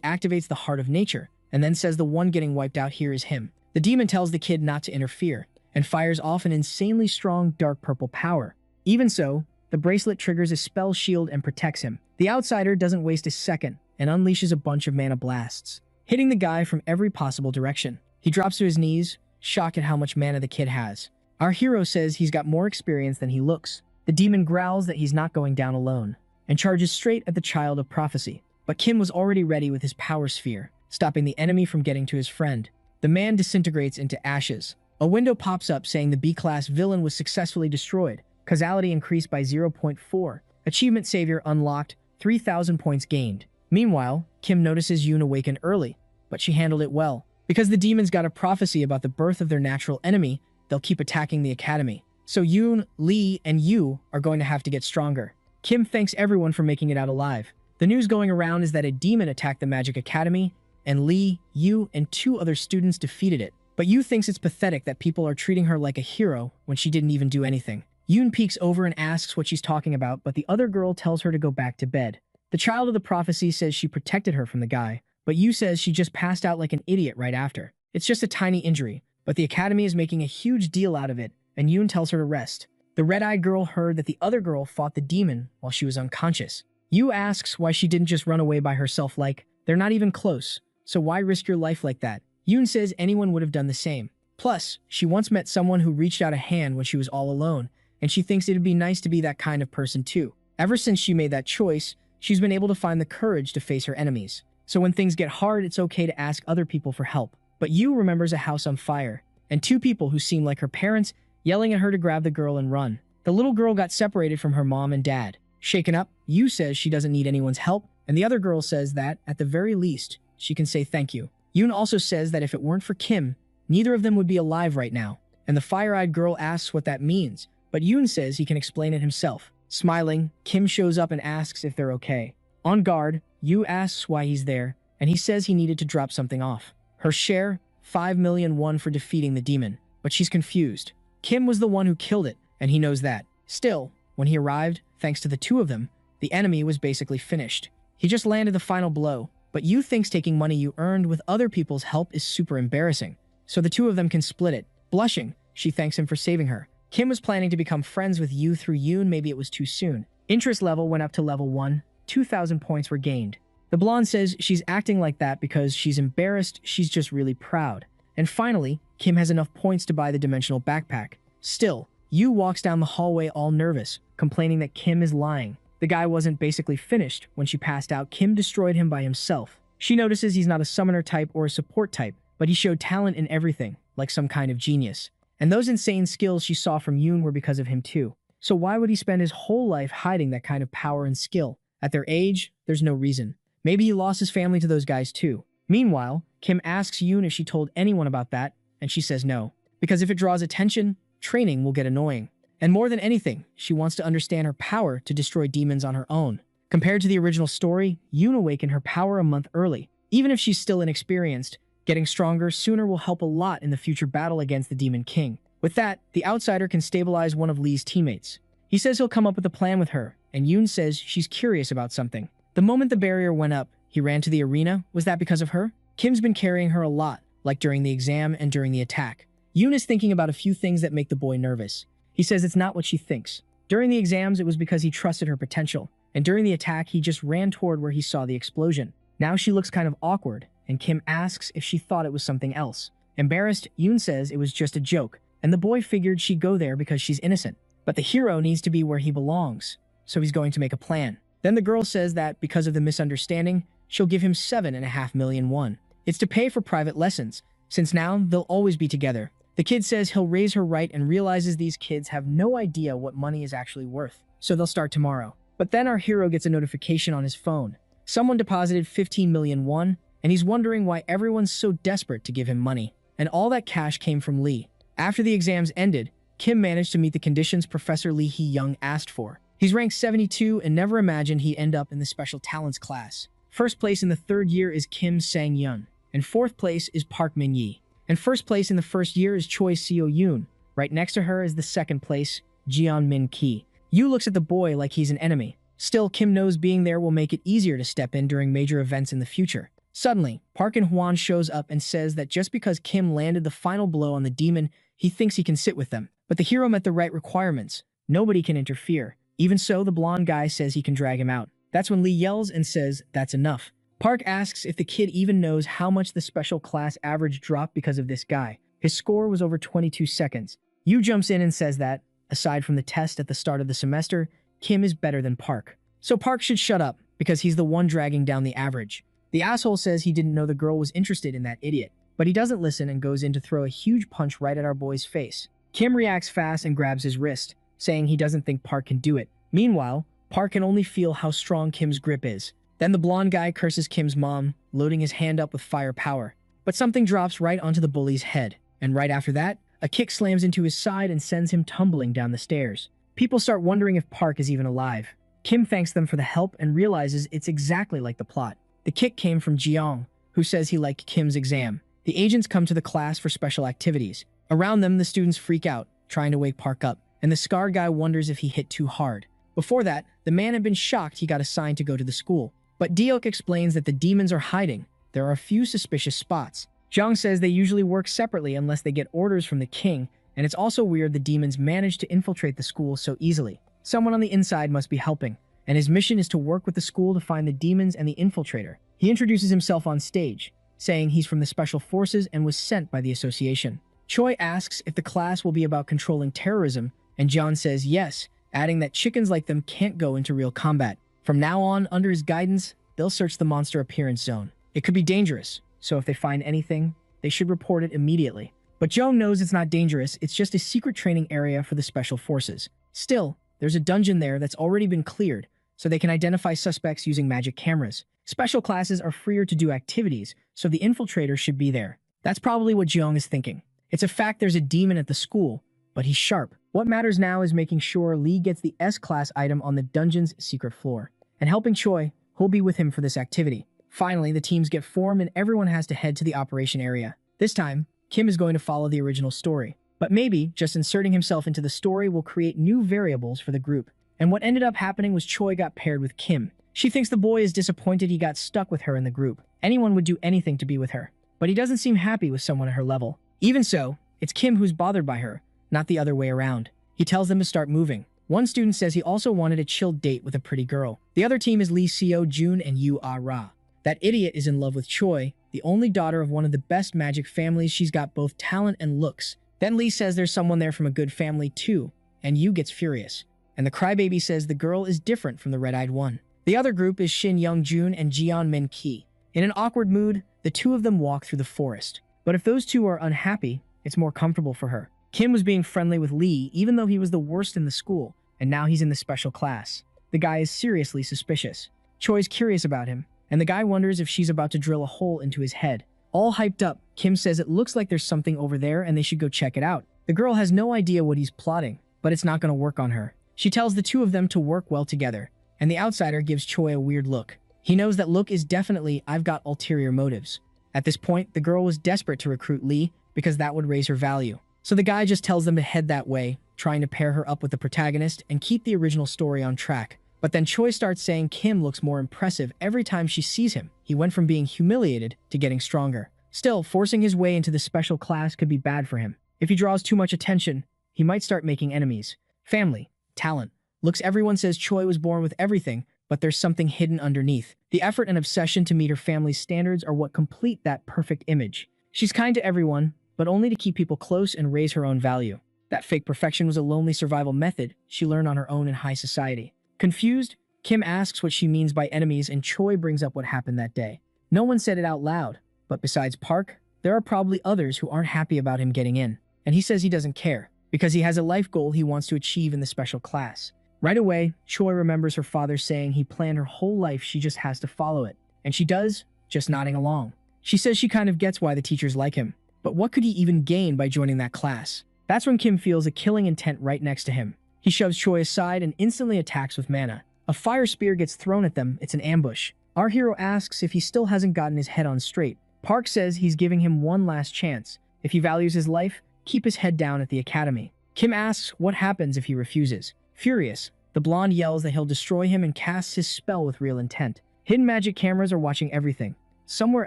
activates the heart of nature, and then says the one getting wiped out here is him. The demon tells the kid not to interfere, and fires off an insanely strong dark purple power. Even so, the bracelet triggers a spell shield and protects him. The outsider doesn't waste a second and unleashes a bunch of mana blasts, hitting the guy from every possible direction. He drops to his knees, shocked at how much mana the kid has. Our hero says he's got more experience than he looks. The demon growls that he's not going down alone, and charges straight at the child of prophecy. But Kim was already ready with his power sphere, stopping the enemy from getting to his friend. The man disintegrates into ashes. A window pops up saying the B-class villain was successfully destroyed. Causality increased by 0.4. Achievement Savior unlocked. 3,000 points gained. Meanwhile, Kim notices Yoon awakened early, but she handled it well. Because the demons got a prophecy about the birth of their natural enemy, they'll keep attacking the academy. So Yoon, Lee, and Yu are going to have to get stronger. Kim thanks everyone for making it out alive. The news going around is that a demon attacked the Magic Academy, and Lee, Yu, and 2 other students defeated it. But Yu thinks it's pathetic that people are treating her like a hero when she didn't even do anything. Yoon peeks over and asks what she's talking about, but the other girl tells her to go back to bed. The child of the prophecy says she protected her from the guy, but Yu says she just passed out like an idiot right after. It's just a tiny injury, but the academy is making a huge deal out of it, and Yoon tells her to rest. The red-eyed girl heard that the other girl fought the demon while she was unconscious. Yu asks why she didn't just run away by herself like, they're not even close, so why risk your life like that? Yoon says anyone would have done the same. Plus, she once met someone who reached out a hand when she was all alone, and she thinks it'd be nice to be that kind of person too. Ever since she made that choice, she's been able to find the courage to face her enemies. So when things get hard, it's okay to ask other people for help. But Yu remembers a house on fire, and 2 people who seem like her parents yelling at her to grab the girl and run. The little girl got separated from her mom and dad. Shaken up, Yu says she doesn't need anyone's help, and the other girl says that, at the very least, she can say thank you. Yoon also says that if it weren't for Kim, neither of them would be alive right now. And the fire-eyed girl asks what that means, but Yoon says he can explain it himself. Smiling, Kim shows up and asks if they're okay. On guard, Yu asks why he's there, and he says he needed to drop something off. Her share, 5 million won for defeating the demon, but she's confused. Kim was the one who killed it, and he knows that. Still, when he arrived, thanks to the 2 of them, the enemy was basically finished. He just landed the final blow, but Yu thinks taking money you earned with other people's help is super embarrassing, so the 2 of them can split it. Blushing, she thanks him for saving her. Kim was planning to become friends with Yu through Yoon, maybe it was too soon. Interest level went up to level 1, 2,000 points were gained. The blonde says she's acting like that because she's embarrassed, she's just really proud. And finally, Kim has enough points to buy the dimensional backpack. Still, Yu walks down the hallway all nervous, complaining that Kim is lying. The guy wasn't basically finished. When she passed out, Kim destroyed him by himself. She notices he's not a summoner type or a support type, but he showed talent in everything, like some kind of genius. And those insane skills she saw from Yoon were because of him too. So why would he spend his whole life hiding that kind of power and skill? At their age, there's no reason. Maybe he lost his family to those guys too. Meanwhile, Kim asks Yoon if she told anyone about that, and she says no. Because if it draws attention, training will get annoying. And more than anything, she wants to understand her power to destroy demons on her own. Compared to the original story, Yoon awakened her power a month early. Even if she's still inexperienced, getting stronger sooner will help a lot in the future battle against the Demon King. With that, the outsider can stabilize one of Lee's teammates. He says he'll come up with a plan with her, and Yoon says she's curious about something. The moment the barrier went up, he ran to the arena. Was that because of her? Kim's been carrying her a lot, like during the exam and during the attack. Yoon is thinking about a few things that make the boy nervous. He says it's not what she thinks. During the exams, it was because he trusted her potential, and during the attack, he just ran toward where he saw the explosion. Now she looks kind of awkward, and Kim asks if she thought it was something else. Embarrassed, Yoon says it was just a joke, and the boy figured she'd go there because she's innocent. But the hero needs to be where he belongs, so he's going to make a plan. Then the girl says that, because of the misunderstanding, she'll give him 7.5 million won. It's to pay for private lessons, since now they'll always be together. The kid says he'll raise her right and realizes these kids have no idea what money is actually worth, so they'll start tomorrow. But then our hero gets a notification on his phone. Someone deposited 15 million won, and he's wondering why everyone's so desperate to give him money. And all that cash came from Lee. After the exams ended, Kim managed to meet the conditions Professor Lee Hee-young asked for. He's ranked 72 and never imagined he'd end up in the special talents class. First place in the 3rd year is Kim Sang-yeon, and 4th place is Park Min-yi. And first place in the first year is Choi Seo-yoon. Right next to her is the second place, Jeon Min Ki. Yu looks at the boy like he's an enemy. Still, Kim knows being there will make it easier to step in during major events in the future. Suddenly, Park In-hwan shows up and says that just because Kim landed the final blow on the demon, he thinks he can sit with them. But the hero met the right requirements. Nobody can interfere. Even so, the blonde guy says he can drag him out. That's when Lee yells and says, "That's enough." Park asks if the kid even knows how much the special class average dropped because of this guy. His score was over 22 seconds. Yu jumps in and says that, aside from the test at the start of the semester, Kim is better than Park. So Park should shut up, because he's the one dragging down the average. The asshole says he didn't know the girl was interested in that idiot, but he doesn't listen and goes in to throw a huge punch right at our boy's face. Kim reacts fast and grabs his wrist, saying he doesn't think Park can do it. Meanwhile, Park can only feel how strong Kim's grip is. Then the blonde guy curses Kim's mom, loading his hand up with firepower. But something drops right onto the bully's head, and right after that, a kick slams into his side and sends him tumbling down the stairs. People start wondering if Park is even alive. Kim thanks them for the help and realizes it's exactly like the plot. The kick came from Jeong, who says he liked Kim's exam. The agents come to the class for special activities. Around them, the students freak out, trying to wake Park up, and the scar guy wonders if he hit too hard. Before that, the man had been shocked he got assigned to go to the school. But Deok explains that the demons are hiding. There are a few suspicious spots. Jeong says they usually work separately unless they get orders from the king, and it's also weird the demons managed to infiltrate the school so easily. Someone on the inside must be helping, and his mission is to work with the school to find the demons and the infiltrator. He introduces himself on stage, saying he's from the Special Forces and was sent by the association. Choi asks if the class will be about controlling terrorism, and John says yes, adding that chickens like them can't go into real combat. From now on, under his guidance, they'll search the monster appearance zone. It could be dangerous, so if they find anything, they should report it immediately. But Joe knows it's not dangerous, it's just a secret training area for the Special Forces. Still, there's a dungeon there that's already been cleared, so they can identify suspects using magic cameras. Special classes are freer to do activities, so the infiltrator should be there. That's probably what Jeong is thinking. It's a fact there's a demon at the school, but he's sharp. What matters now is making sure Lee gets the S-class item on the dungeon's secret floor. And helping Choi, who'll be with him for this activity. Finally, the teams get formed and everyone has to head to the operation area. This time, Kim is going to follow the original story. But maybe just inserting himself into the story will create new variables for the group. And what ended up happening was Choi got paired with Kim. She thinks the boy is disappointed he got stuck with her in the group. Anyone would do anything to be with her. But he doesn't seem happy with someone at her level. Even so, it's Kim who's bothered by her, not the other way around. He tells them to start moving. One student says he also wanted a chill date with a pretty girl. The other team is Lee Seo-jun and Yu Ah-ra. That idiot is in love with Choi, the only daughter of one of the best magic families. She's got both talent and looks. Then Lee says there's someone there from a good family too, and Yu gets furious. And the crybaby says the girl is different from the red-eyed one. The other group is Shin Young-jun and Jeon Min Ki. In an awkward mood, the two of them walk through the forest. But if those two are unhappy, it's more comfortable for her. Kim was being friendly with Lee even though he was the worst in the school, and now he's in the special class. The guy is seriously suspicious. Choi's curious about him, and the guy wonders if she's about to drill a hole into his head. All hyped up, Kim says it looks like there's something over there and they should go check it out. The girl has no idea what he's plotting, but it's not going to work on her. She tells the two of them to work well together, and the outsider gives Choi a weird look. He knows that look is definitely "I've got ulterior motives." At this point, the girl was desperate to recruit Lee because that would raise her value. So the guy just tells them to head that way, trying to pair her up with the protagonist and keep the original story on track. But then Choi starts saying Kim looks more impressive every time she sees him. He went from being humiliated to getting stronger. Still, forcing his way into the special class could be bad for him. If he draws too much attention, he might start making enemies. Family, talent, looks. Everyone says Choi was born with everything, but there's something hidden underneath. The effort and obsession to meet her family's standards are what complete that perfect image. She's kind to everyone, but only to keep people close and raise her own value. That fake perfection was a lonely survival method she learned on her own in high society. Confused, Kim asks what she means by enemies and Choi brings up what happened that day. No one said it out loud, but besides Park, there are probably others who aren't happy about him getting in. And he says he doesn't care, because he has a life goal he wants to achieve in the special class. Right away, Choi remembers her father saying he planned her whole life, she just has to follow it. And she does, just nodding along. She says she kind of gets why the teachers like him, but what could he even gain by joining that class? That's when Kim feels a killing intent right next to him. He shoves Choi aside and instantly attacks with mana. A fire spear gets thrown at them, it's an ambush. Our hero asks if he still hasn't gotten his head on straight. Park says he's giving him one last chance, If he values his life, keep his head down at the academy. Kim asks what happens if he refuses. Furious, the blonde yells that he'll destroy him and casts his spell with real intent. Hidden magic cameras are watching everything. Somewhere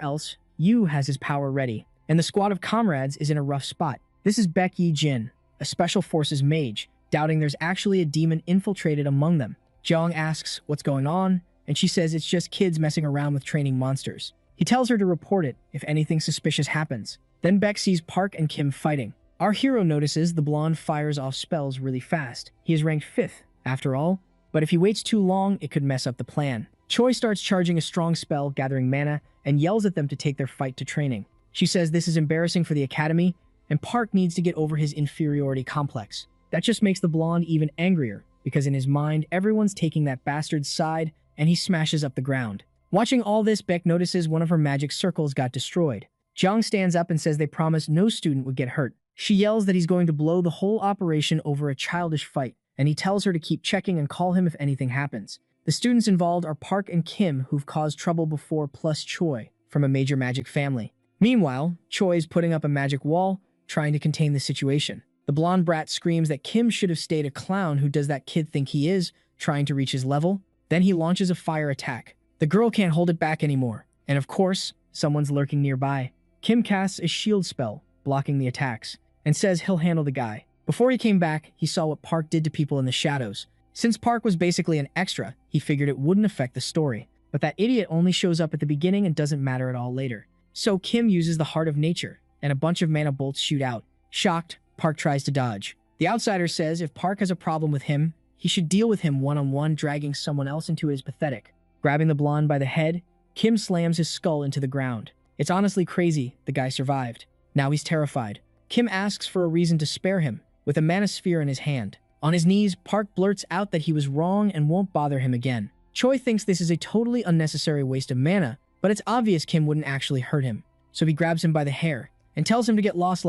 else, Yu has his power ready, and the squad of comrades is in a rough spot. This is Baek Yi-jin, a special forces mage, doubting there's actually a demon infiltrated among them. Jeong asks what's going on, and she says it's just kids messing around with training monsters. He tells her to report it if anything suspicious happens. Then Baek sees Park and Kim fighting. Our hero notices the blonde fires off spells really fast. He is ranked 5th, after all, but if he waits too long, it could mess up the plan. Choi starts charging a strong spell, gathering mana, and yells at them to take their fight to training. She says this is embarrassing for the academy, and Park needs to get over his inferiority complex. That just makes the blonde even angrier, because in his mind, everyone's taking that bastard's side, and he smashes up the ground. Watching all this, Baek notices one of her magic circles got destroyed. Jeong stands up and says they promised no student would get hurt. She yells that he's going to blow the whole operation over a childish fight, and he tells her to keep checking and call him if anything happens. The students involved are Park and Kim, who've caused trouble before, plus Choi, from a major magic family. Meanwhile, Choi is putting up a magic wall, trying to contain the situation. The blonde brat screams that Kim should have stayed a clown. Who does that kid think he is, trying to reach his level? Then he launches a fire attack. The girl can't hold it back anymore, and of course, someone's lurking nearby. Kim casts a shield spell, blocking the attacks, and says he'll handle the guy. Before he came back, he saw what Park did to people in the shadows. Since Park was basically an extra, he figured it wouldn't affect the story. But that idiot only shows up at the beginning and doesn't matter at all later. So Kim uses the Heart of Nature, and a bunch of mana bolts shoot out. Shocked, Park tries to dodge. The outsider says if Park has a problem with him, he should deal with him one-on-one, dragging someone else into it is pathetic. Grabbing the blonde by the head, Kim slams his skull into the ground. It's honestly crazy the guy survived. Now he's terrified. Kim asks for a reason to spare him, with a mana sphere in his hand. On his knees, Park blurts out that he was wrong and won't bother him again. Choi thinks this is a totally unnecessary waste of mana, but it's obvious Kim wouldn't actually hurt him. So he grabs him by the hair and tells him to get lost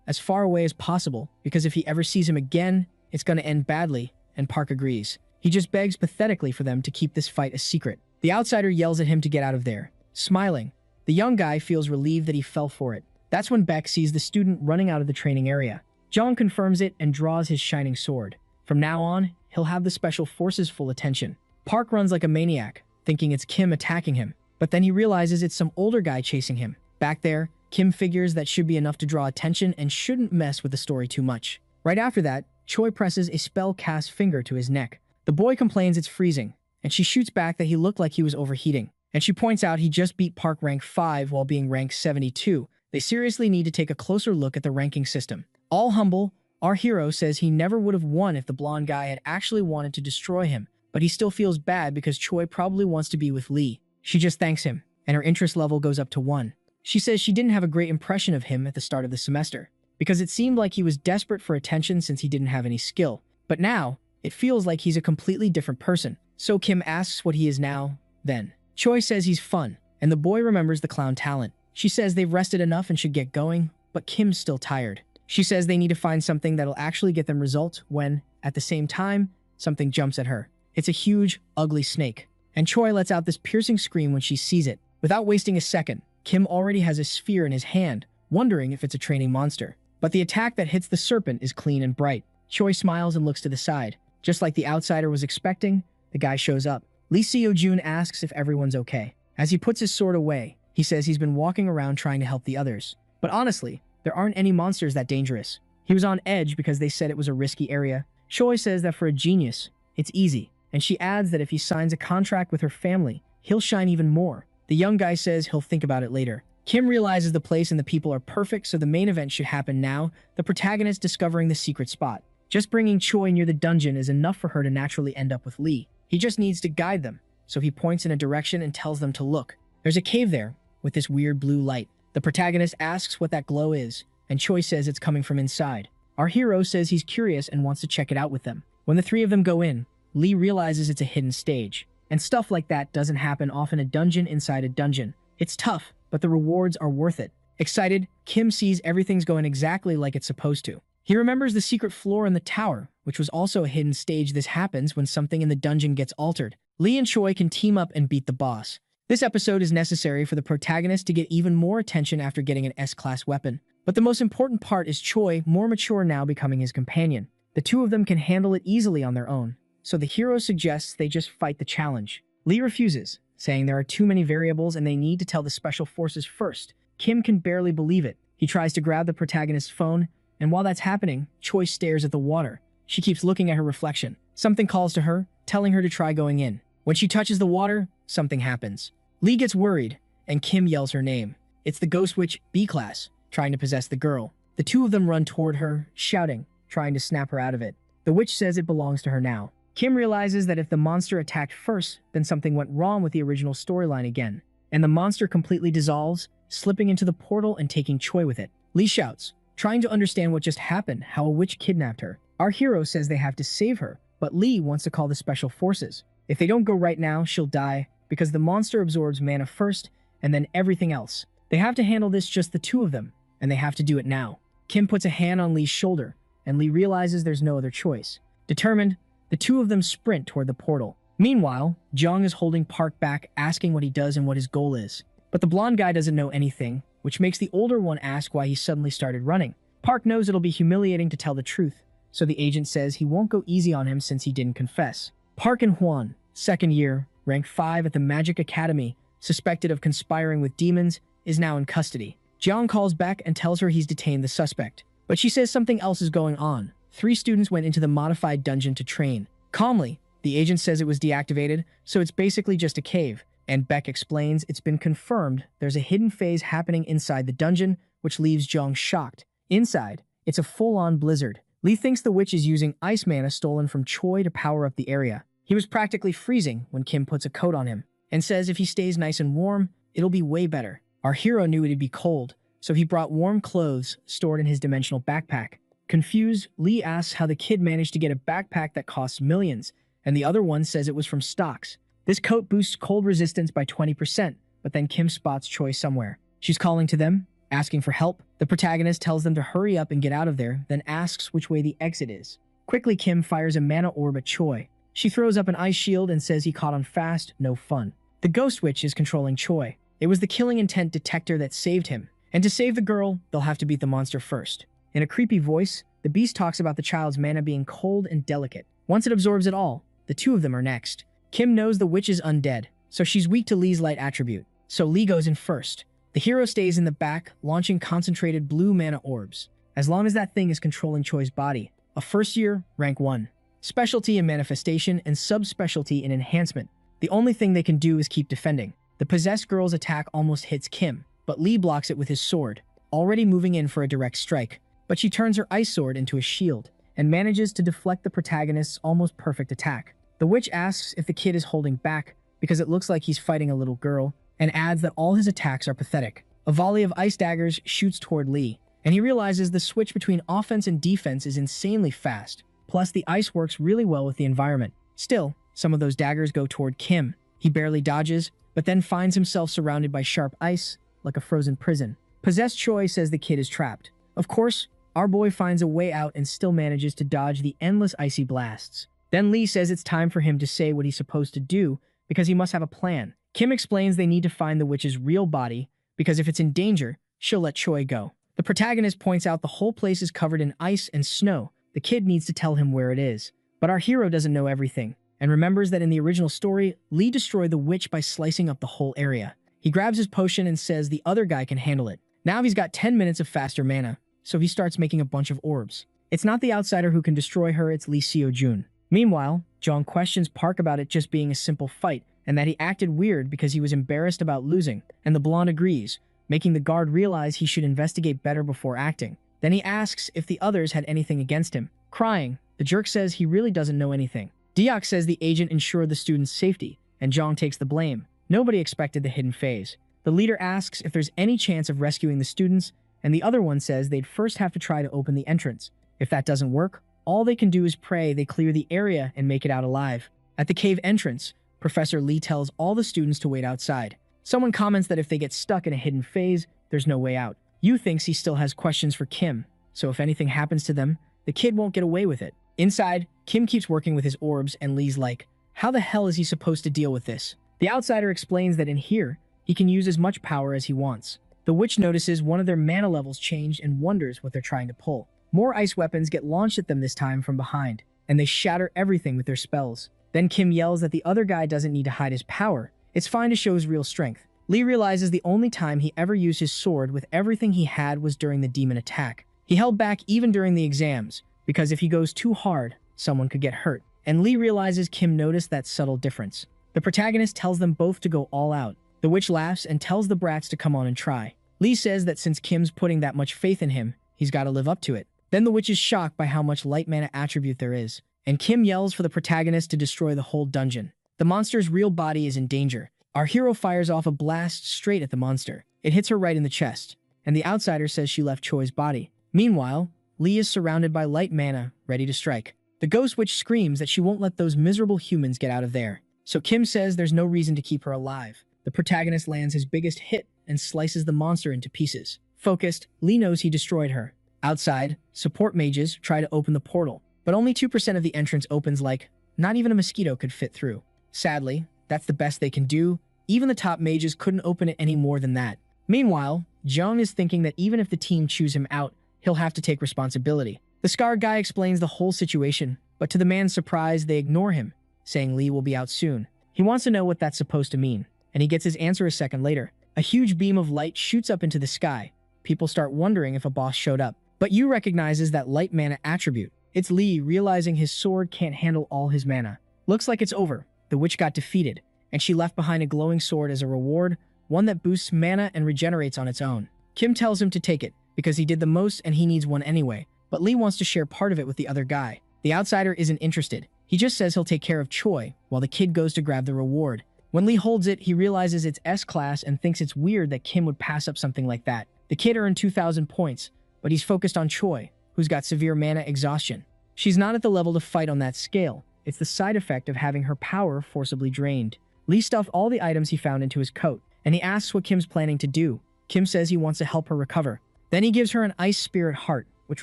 as far away as possible, because if he ever sees him again, it's gonna end badly, and Park agrees. He just begs pathetically for them to keep this fight a secret. The outsider yells at him to get out of there. Smiling, the young guy feels relieved that he fell for it. That's when Baek sees the student running out of the training area. Jeong confirms it and draws his shining sword. From now on, he'll have the special forces' full attention. Park runs like a maniac, thinking it's Kim attacking him, but then he realizes it's some older guy chasing him. Back there, Kim figures that should be enough to draw attention and shouldn't mess with the story too much. Right after that, Choi presses a spell-cast finger to his neck. The boy complains it's freezing, and she shoots back that he looked like he was overheating. And she points out he just beat Park rank 5 while being ranked 72. They seriously need to take a closer look at the ranking system. All humble, our hero says he never would have won if the blonde guy had actually wanted to destroy him, but he still feels bad because Choi probably wants to be with Lee. She just thanks him, and her interest level goes up to 1. She says she didn't have a great impression of him at the start of the semester, because it seemed like he was desperate for attention since he didn't have any skill. But now, it feels like he's a completely different person. So Kim asks what he is now, then. Choi says he's fun, and the boy remembers the clown talent. She says they've rested enough and should get going, but Kim's still tired. She says they need to find something that'll actually get them results when, at the same time, something jumps at her. It's a huge, ugly snake, and Choi lets out this piercing scream when she sees it. Without wasting a second, Kim already has a sphere in his hand, wondering if it's a training monster. But the attack that hits the serpent is clean and bright. Choi smiles and looks to the side. Just like the outsider was expecting, the guy shows up. Lee Seo-jun asks if everyone's okay. As he puts his sword away, he says he's been walking around trying to help the others. But honestly, there aren't any monsters that dangerous. He was on edge because they said it was a risky area. Choi says that for a genius, it's easy, and she adds that if he signs a contract with her family, he'll shine even more. The young guy says he'll think about it later. Kim realizes the place and the people are perfect, so the main event should happen now, the protagonist discovering the secret spot. Just bringing Choi near the dungeon is enough for her to naturally end up with Lee. He just needs to guide them, so he points in a direction and tells them to look. There's a cave there, with this weird blue light. The protagonist asks what that glow is, and Choi says it's coming from inside. Our hero says he's curious and wants to check it out with them. When the three of them go in, Lee realizes it's a hidden stage. And stuff like that doesn't happen often, a dungeon inside a dungeon. It's tough, but the rewards are worth it. Excited, Kim sees everything's going exactly like it's supposed to. He remembers the secret floor in the tower, which was also a hidden stage. This happens when something in the dungeon gets altered. Lee and Choi can team up and beat the boss. This episode is necessary for the protagonist to get even more attention after getting an S-class weapon. But the most important part is Choi, more mature now, becoming his companion. The two of them can handle it easily on their own, so the hero suggests they just fight the challenge. Lee refuses, saying there are too many variables and they need to tell the special forces first. Kim can barely believe it. He tries to grab the protagonist's phone, and while that's happening, Choi stares at the water. She keeps looking at her reflection. Something calls to her, telling her to try going in. When she touches the water, something happens. Lee gets worried, and Kim yells her name. It's the ghost witch B-Class, trying to possess the girl. The two of them run toward her, shouting, trying to snap her out of it. The witch says it belongs to her now. Kim realizes that if the monster attacked first, then something went wrong with the original storyline again, and the monster completely dissolves, slipping into the portal and taking Choi with it. Lee shouts, trying to understand what just happened, how a witch kidnapped her. Our hero says they have to save her, but Lee wants to call the special forces. If they don't go right now, she'll die, because the monster absorbs mana first, and then everything else. They have to handle this just the two of them, and they have to do it now. Kim puts a hand on Lee's shoulder, and Lee realizes there's no other choice. Determined, the two of them sprint toward the portal. Meanwhile, Jung is holding Park back, asking what he does and what his goal is. But the blonde guy doesn't know anything, which makes the older one ask why he suddenly started running. Park knows it'll be humiliating to tell the truth, so the agent says he won't go easy on him since he didn't confess. Park and Hwan, second year, rank 5 at the Magic Academy, suspected of conspiring with demons, is now in custody. Jiang calls back and tells her he's detained the suspect, but she says something else is going on. 3 students went into the modified dungeon to train. Calmly, the agent says it was deactivated, so it's basically just a cave, and Beck explains it's been confirmed there's a hidden phase happening inside the dungeon, which leaves Jiang shocked. Inside, it's a full-on blizzard. Lee thinks the witch is using ice mana stolen from Choi to power up the area. He was practically freezing when Kim puts a coat on him, and says if he stays nice and warm, it'll be way better. Our hero knew it'd be cold, so he brought warm clothes stored in his dimensional backpack. Confused, Lee asks how the kid managed to get a backpack that costs millions, and the other one says it was from stocks. This coat boosts cold resistance by 20%, but then Kim spots Choi somewhere. She's calling to them, asking for help. The protagonist tells them to hurry up and get out of there, then asks which way the exit is. Quickly, Kim fires a mana orb at Choi. She throws up an ice shield and says he caught on fast, no fun. The ghost witch is controlling Choi. It was the killing intent detector that saved him, and to save the girl, they'll have to beat the monster first. In a creepy voice, the beast talks about the child's mana being cold and delicate. Once it absorbs it all, the two of them are next. Kim knows the witch is undead, so she's weak to Lee's light attribute, so Lee goes in first. The hero stays in the back, launching concentrated blue mana orbs, as long as that thing is controlling Choi's body. A first year, rank 1. Specialty in manifestation and subspecialty in enhancement. The only thing they can do is keep defending. The possessed girl's attack almost hits Kim, but Lee blocks it with his sword, already moving in for a direct strike. But she turns her ice sword into a shield, and manages to deflect the protagonist's almost perfect attack. The witch asks if the kid is holding back, because it looks like he's fighting a little girl, and adds that all his attacks are pathetic. A volley of ice daggers shoots toward Lee, and he realizes the switch between offense and defense is insanely fast. Plus, the ice works really well with the environment. Still, some of those daggers go toward Kim. He barely dodges, but then finds himself surrounded by sharp ice, like a frozen prison. Possessed Choi says the kid is trapped. Of course, our boy finds a way out and still manages to dodge the endless icy blasts. Then Lee says it's time for him to say what he's supposed to do, because he must have a plan. Kim explains they need to find the witch's real body, because if it's in danger, she'll let Choi go. The protagonist points out the whole place is covered in ice and snow. The kid needs to tell him where it is. But our hero doesn't know everything, and remembers that in the original story, Lee destroyed the witch by slicing up the whole area. He grabs his potion and says the other guy can handle it. Now he's got 10 minutes of faster mana, so he starts making a bunch of orbs. It's not the outsider who can destroy her, it's Lee Seo-jun. Meanwhile, Jong questions Park about it just being a simple fight, and that he acted weird because he was embarrassed about losing, and the blonde agrees, making the guard realize he should investigate better before acting. Then he asks if the others had anything against him. Crying, the jerk says he really doesn't know anything. Diok says the agent ensured the student's safety, and Jong takes the blame. Nobody expected the hidden phase. The leader asks if there's any chance of rescuing the students, and the other one says they'd first have to try to open the entrance. If that doesn't work, all they can do is pray they clear the area and make it out alive. At the cave entrance, Professor Lee tells all the students to wait outside. Someone comments that if they get stuck in a hidden phase, there's no way out. Yu thinks he still has questions for Kim, so if anything happens to them, the kid won't get away with it. Inside, Kim keeps working with his orbs, and Lee's like, how the hell is he supposed to deal with this? The outsider explains that in here, he can use as much power as he wants. The witch notices one of their mana levels changed and wonders what they're trying to pull. More ice weapons get launched at them this time from behind, and they shatter everything with their spells. Then Kim yells that the other guy doesn't need to hide his power. It's fine to show his real strength. Lee realizes the only time he ever used his sword with everything he had was during the demon attack. He held back even during the exams, because if he goes too hard, someone could get hurt. And Lee realizes Kim noticed that subtle difference. The protagonist tells them both to go all out. The witch laughs and tells the brats to come on and try. Lee says that since Kim's putting that much faith in him, he's got to live up to it. Then the witch is shocked by how much light mana attribute there is, and Kim yells for the protagonist to destroy the whole dungeon. The monster's real body is in danger. Our hero fires off a blast straight at the monster. It hits her right in the chest, and the outsider says she left Choi's body. Meanwhile, Lee is surrounded by light mana, ready to strike. The ghost witch screams that she won't let those miserable humans get out of there. So Kim says there's no reason to keep her alive. The protagonist lands his biggest hit and slices the monster into pieces. Focused, Lee knows he destroyed her. Outside, support mages try to open the portal, but only 2% of the entrance opens like not even a mosquito could fit through. Sadly, that's the best they can do. Even the top mages couldn't open it any more than that. Meanwhile, Jung is thinking that even if the team chews him out, he'll have to take responsibility. The scarred guy explains the whole situation, but to the man's surprise, they ignore him, saying Lee will be out soon. He wants to know what that's supposed to mean, and he gets his answer a second later. A huge beam of light shoots up into the sky. People start wondering if a boss showed up, but Yu recognizes that light mana attribute. It's Lee realizing his sword can't handle all his mana. Looks like it's over. The witch got defeated, and she left behind a glowing sword as a reward, one that boosts mana and regenerates on its own. Kim tells him to take it, because he did the most and he needs one anyway, but Lee wants to share part of it with the other guy. The outsider isn't interested. He just says he'll take care of Choi, while the kid goes to grab the reward. When Lee holds it, he realizes it's S-class and thinks it's weird that Kim would pass up something like that. The kid earned 2,000 points, but he's focused on Choi, who's got severe mana exhaustion. She's not at the level to fight on that scale. It's the side effect of having her power forcibly drained. Lee stuffed all the items he found into his coat, and he asks what Kim's planning to do. Kim says he wants to help her recover. Then he gives her an ice spirit heart, which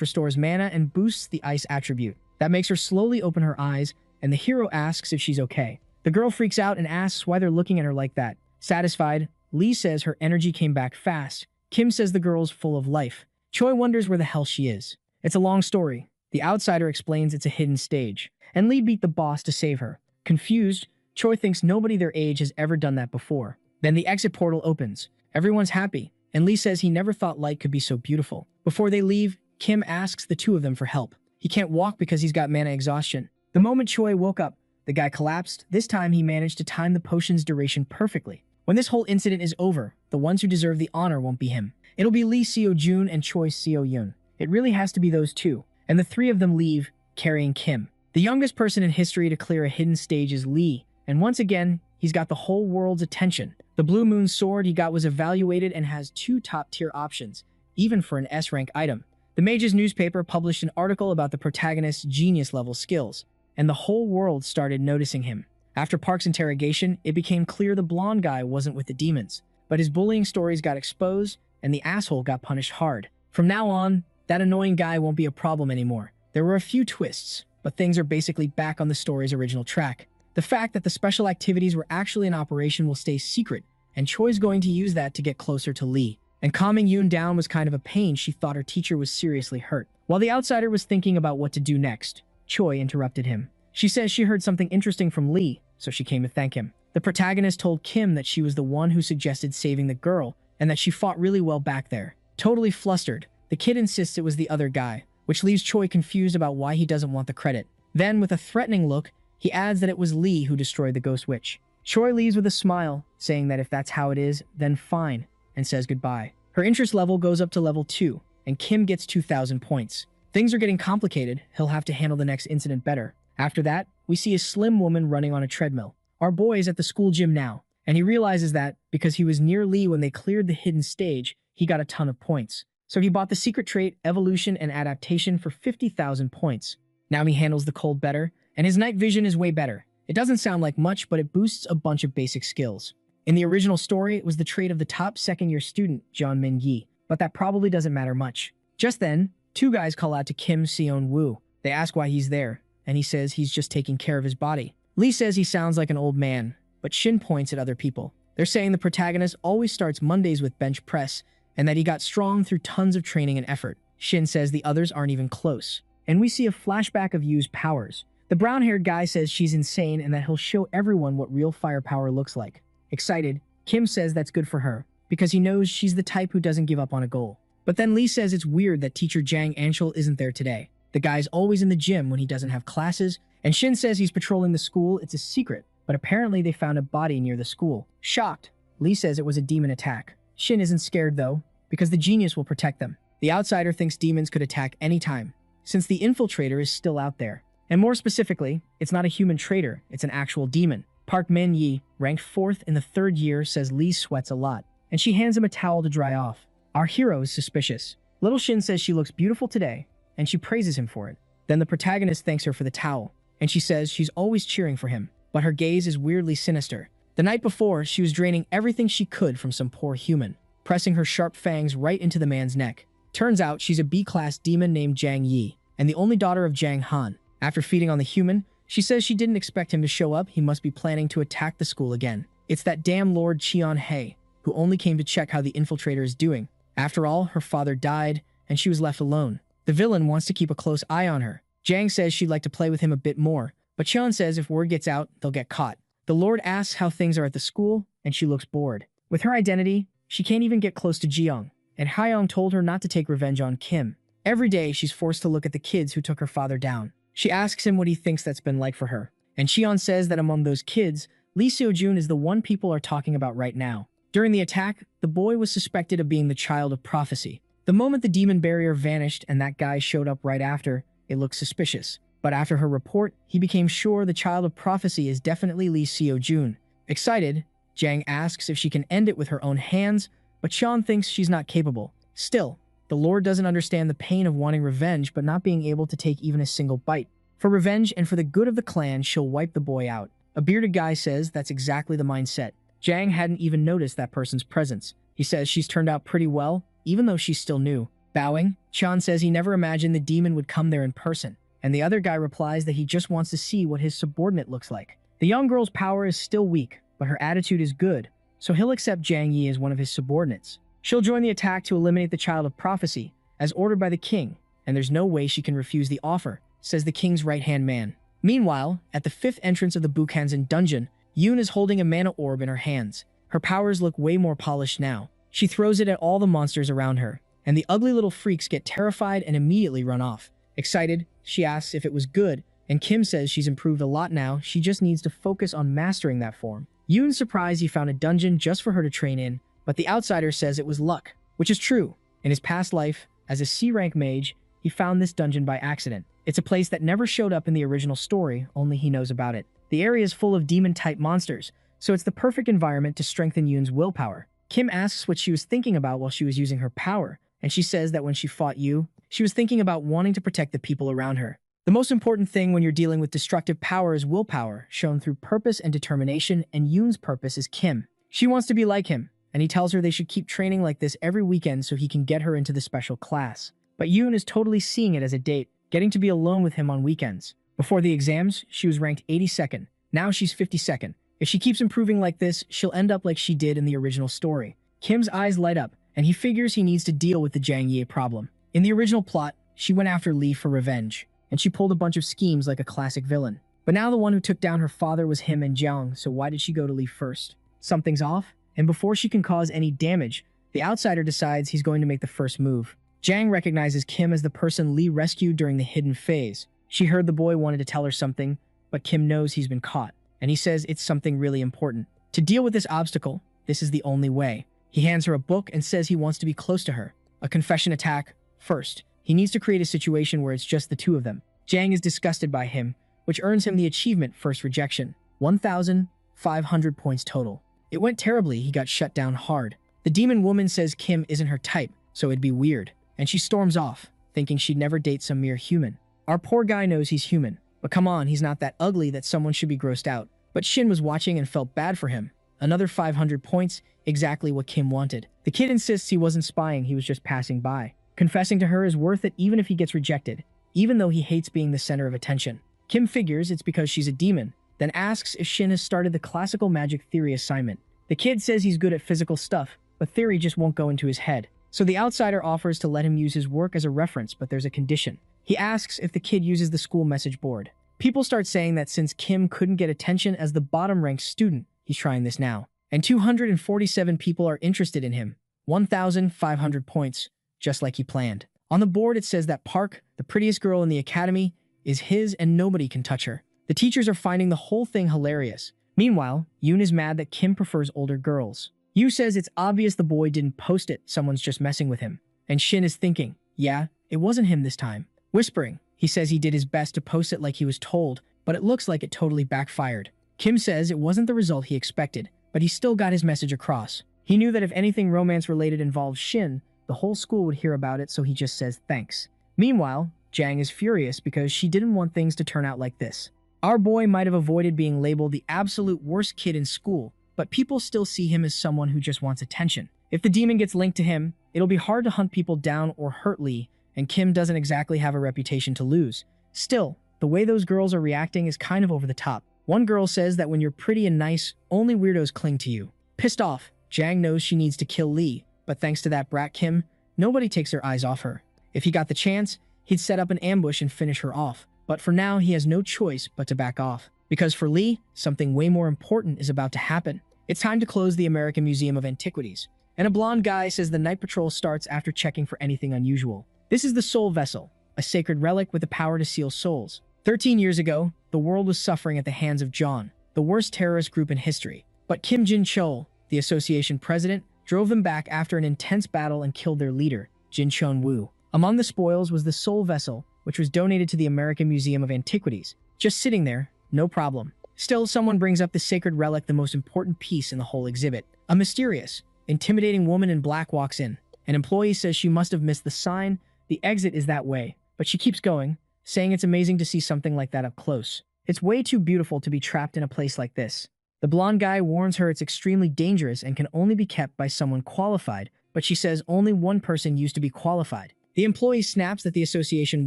restores mana and boosts the ice attribute. That makes her slowly open her eyes, and the hero asks if she's okay. The girl freaks out and asks why they're looking at her like that. Satisfied, Lee says her energy came back fast. Kim says the girl's full of life. Choi wonders where the hell she is. It's a long story. The outsider explains it's a hidden stage, and Lee beat the boss to save her. Confused, Choi thinks nobody their age has ever done that before. Then the exit portal opens. Everyone's happy, and Lee says he never thought light could be so beautiful. Before they leave, Kim asks the two of them for help. He can't walk because he's got mana exhaustion. The moment Choi woke up, the guy collapsed. This time he managed to time the potion's duration perfectly. When this whole incident is over, the ones who deserve the honor won't be him. It'll be Lee Seo-jun and Choi Seo-yoon. It really has to be those two. And the three of them leave, carrying Kim. The youngest person in history to clear a hidden stage is Lee, and once again, he's got the whole world's attention. The Blue Moon sword he got was evaluated and has 2 top-tier options, even for an S-rank item. The Mage's newspaper published an article about the protagonist's genius-level skills, and the whole world started noticing him. After Park's interrogation, it became clear the blonde guy wasn't with the demons, but his bullying stories got exposed, and the asshole got punished hard. From now on, that annoying guy won't be a problem anymore. There were a few twists, but things are basically back on the story's original track. The fact that the special activities were actually in operation will stay secret, and Choi's going to use that to get closer to Lee. And calming Yoon down was kind of a pain. She thought her teacher was seriously hurt. While the outsider was thinking about what to do next, Choi interrupted him. She says she heard something interesting from Lee, so she came to thank him. The protagonist told Kim that she was the one who suggested saving the girl, and that she fought really well back there. Totally flustered, the kid insists it was the other guy, which leaves Choi confused about why he doesn't want the credit. Then, with a threatening look, he adds that it was Lee who destroyed the ghost witch. Choi leaves with a smile, saying that if that's how it is, then fine, and says goodbye. Her interest level goes up to level 2, and Kim gets 2,000 points. Things are getting complicated. He'll have to handle the next incident better. After that, we see a slim woman running on a treadmill. Our boy is at the school gym now, and he realizes that, because he was near Lee when they cleared the hidden stage, he got a ton of points. So he bought the secret trait, Evolution and Adaptation for 50,000 points. Now he handles the cold better, and his night vision is way better. It doesn't sound like much, but it boosts a bunch of basic skills. In the original story, it was the trait of the top second-year student, John Min-yi, but that probably doesn't matter much. Just then, 2 guys call out to Kim Seon-woo. They ask why he's there, and he says he's just taking care of his body. Lee says he sounds like an old man, but Shin points at other people. They're saying the protagonist always starts Mondays with bench press, and that he got strong through tons of training and effort. Shin says the others aren't even close. And we see a flashback of Yu's powers. The brown-haired guy says she's insane and that he'll show everyone what real firepower looks like. Excited, Kim says that's good for her, because he knows she's the type who doesn't give up on a goal. But then Lee says it's weird that teacher Jang Anshul isn't there today. The guy's always in the gym when he doesn't have classes, and Shin says he's patrolling the school. It's a secret, but apparently they found a body near the school. Shocked, Lee says it was a demon attack. Shin isn't scared though, because the genius will protect them. The outsider thinks demons could attack anytime, since the infiltrator is still out there. And more specifically, it's not a human traitor, it's an actual demon. Park Min-yi, ranked 4th in the 3rd year, says Lee sweats a lot, and she hands him a towel to dry off. Our hero is suspicious. Little Shin says she looks beautiful today, and she praises him for it. Then the protagonist thanks her for the towel, and she says she's always cheering for him, but her gaze is weirdly sinister. The night before, she was draining everything she could from some poor human, pressing her sharp fangs right into the man's neck. Turns out she's a B-class demon named Jang Yi, and the only daughter of Jang Han. After feeding on the human, she says she didn't expect him to show up. He must be planning to attack the school again. It's that damn Lord Cheon Hae, who only came to check how the infiltrator is doing. After all, her father died, and she was left alone. The villain wants to keep a close eye on her. Jang says she'd like to play with him a bit more, but Cheon says if word gets out, they'll get caught. The Lord asks how things are at the school, and she looks bored. With her identity, she can't even get close to Jeong, and Hyung told her not to take revenge on Kim. Every day, she's forced to look at the kids who took her father down. She asks him what he thinks that's been like for her, and Cheon says that among those kids, Lee Seo-jun is the one people are talking about right now. During the attack, the boy was suspected of being the child of prophecy. The moment the demon barrier vanished and that guy showed up right after, it looked suspicious. But after her report, he became sure the child of prophecy is definitely Lee Seo-jun. Excited, Jang asks if she can end it with her own hands, but Cheon thinks she's not capable. Still, the Lord doesn't understand the pain of wanting revenge but not being able to take even a single bite. For revenge and for the good of the clan, she'll wipe the boy out. A bearded guy says that's exactly the mindset. Jang hadn't even noticed that person's presence. He says she's turned out pretty well, even though she's still new. Bowing, Cheon says he never imagined the demon would come there in person, and the other guy replies that he just wants to see what his subordinate looks like. The young girl's power is still weak, but her attitude is good, so he'll accept Jang Yi as one of his subordinates. She'll join the attack to eliminate the child of prophecy, as ordered by the king, and there's no way she can refuse the offer, says the king's right-hand man. Meanwhile, at the 5th entrance of the Bukhansen dungeon, Yoon is holding a mana orb in her hands. Her powers look way more polished now. She throws it at all the monsters around her, and the ugly little freaks get terrified and immediately run off. Excited, she asks if it was good, and Kim says she's improved a lot now, she just needs to focus on mastering that form. Yoon's surprised he found a dungeon just for her to train in, but the outsider says it was luck, which is true. In his past life, as a C-rank mage, he found this dungeon by accident. It's a place that never showed up in the original story, only he knows about it. The area is full of demon-type monsters, so it's the perfect environment to strengthen Yoon's willpower. Kim asks what she was thinking about while she was using her power, and she says that when she fought Yu, she was thinking about wanting to protect the people around her. The most important thing when you're dealing with destructive power is willpower, shown through purpose and determination, and Yoon's purpose is Kim. She wants to be like him, and he tells her they should keep training like this every weekend so he can get her into the special class. But Yoon is totally seeing it as a date, getting to be alone with him on weekends. Before the exams, she was ranked 82nd. Now she's 52nd. If she keeps improving like this, she'll end up like she did in the original story. Kim's eyes light up, and he figures he needs to deal with the Jang Yi problem. In the original plot, she went after Lee for revenge, and she pulled a bunch of schemes like a classic villain. But now the one who took down her father was him and Jiang, so why did she go to Lee first? Something's off, and before she can cause any damage, the outsider decides he's going to make the first move. Jang recognizes Kim as the person Lee rescued during the hidden phase. She heard the boy wanted to tell her something, but Kim knows he's been caught, and he says it's something really important. To deal with this obstacle, this is the only way. He hands her a book and says he wants to be close to her. A confession attack first. He needs to create a situation where it's just the two of them. Jang is disgusted by him, which earns him the achievement First Rejection. 1,500 points total. It went terribly, he got shut down hard. The demon woman says Kim isn't her type, so it'd be weird. And she storms off, thinking she'd never date some mere human. Our poor guy knows he's human, but come on, he's not that ugly that someone should be grossed out. But Shin was watching and felt bad for him. Another 500 points, exactly what Kim wanted. The kid insists he wasn't spying, he was just passing by. Confessing to her is worth it even if he gets rejected, even though he hates being the center of attention. Kim figures it's because she's a demon, then asks if Shin has started the classical magic theory assignment. The kid says he's good at physical stuff, but theory just won't go into his head. So the outsider offers to let him use his work as a reference, but there's a condition. He asks if the kid uses the school message board. People start saying that since Kim couldn't get attention as the bottom-ranked student, he's trying this now. And 247 people are interested in him. 1,500 points, just like he planned. On the board, it says that Park, the prettiest girl in the academy, is his and nobody can touch her. The teachers are finding the whole thing hilarious. Meanwhile, Yoon is mad that Kim prefers older girls. Yu says it's obvious the boy didn't post it, someone's just messing with him. And Shin is thinking, yeah, it wasn't him this time. Whispering, he says he did his best to post it like he was told, but it looks like it totally backfired. Kim says it wasn't the result he expected, but he still got his message across. He knew that if anything romance-related involved Shin, the whole school would hear about it, so he just says thanks. Meanwhile, Jang is furious because she didn't want things to turn out like this. Our boy might have avoided being labeled the absolute worst kid in school, but people still see him as someone who just wants attention. If the demon gets linked to him, it'll be hard to hunt people down or hurt Lee, and Kim doesn't exactly have a reputation to lose. Still, the way those girls are reacting is kind of over the top. One girl says that when you're pretty and nice, only weirdos cling to you. Pissed off, Jang knows she needs to kill Lee, but thanks to that brat Kim, nobody takes their eyes off her. If he got the chance, he'd set up an ambush and finish her off. But for now, he has no choice but to back off. Because for Lee, something way more important is about to happen. It's time to close the American Museum of Antiquities. And a blonde guy says the night patrol starts after checking for anything unusual. This is the Soul Vessel, a sacred relic with the power to seal souls. 13 years ago, the world was suffering at the hands of John, the worst terrorist group in history. But Kim Jin-chol, the association president, drove them back after an intense battle and killed their leader, Jin Chun-woo. Among the spoils was the Soul Vessel, which was donated to the American Museum of Antiquities. Just sitting there, no problem. Still, someone brings up the sacred relic, the most important piece in the whole exhibit. A mysterious, intimidating woman in black walks in. An employee says she must have missed the sign. The exit is that way. But she keeps going, saying it's amazing to see something like that up close. It's way too beautiful to be trapped in a place like this. The blonde guy warns her it's extremely dangerous and can only be kept by someone qualified, but she says only one person used to be qualified. The employee snaps that the association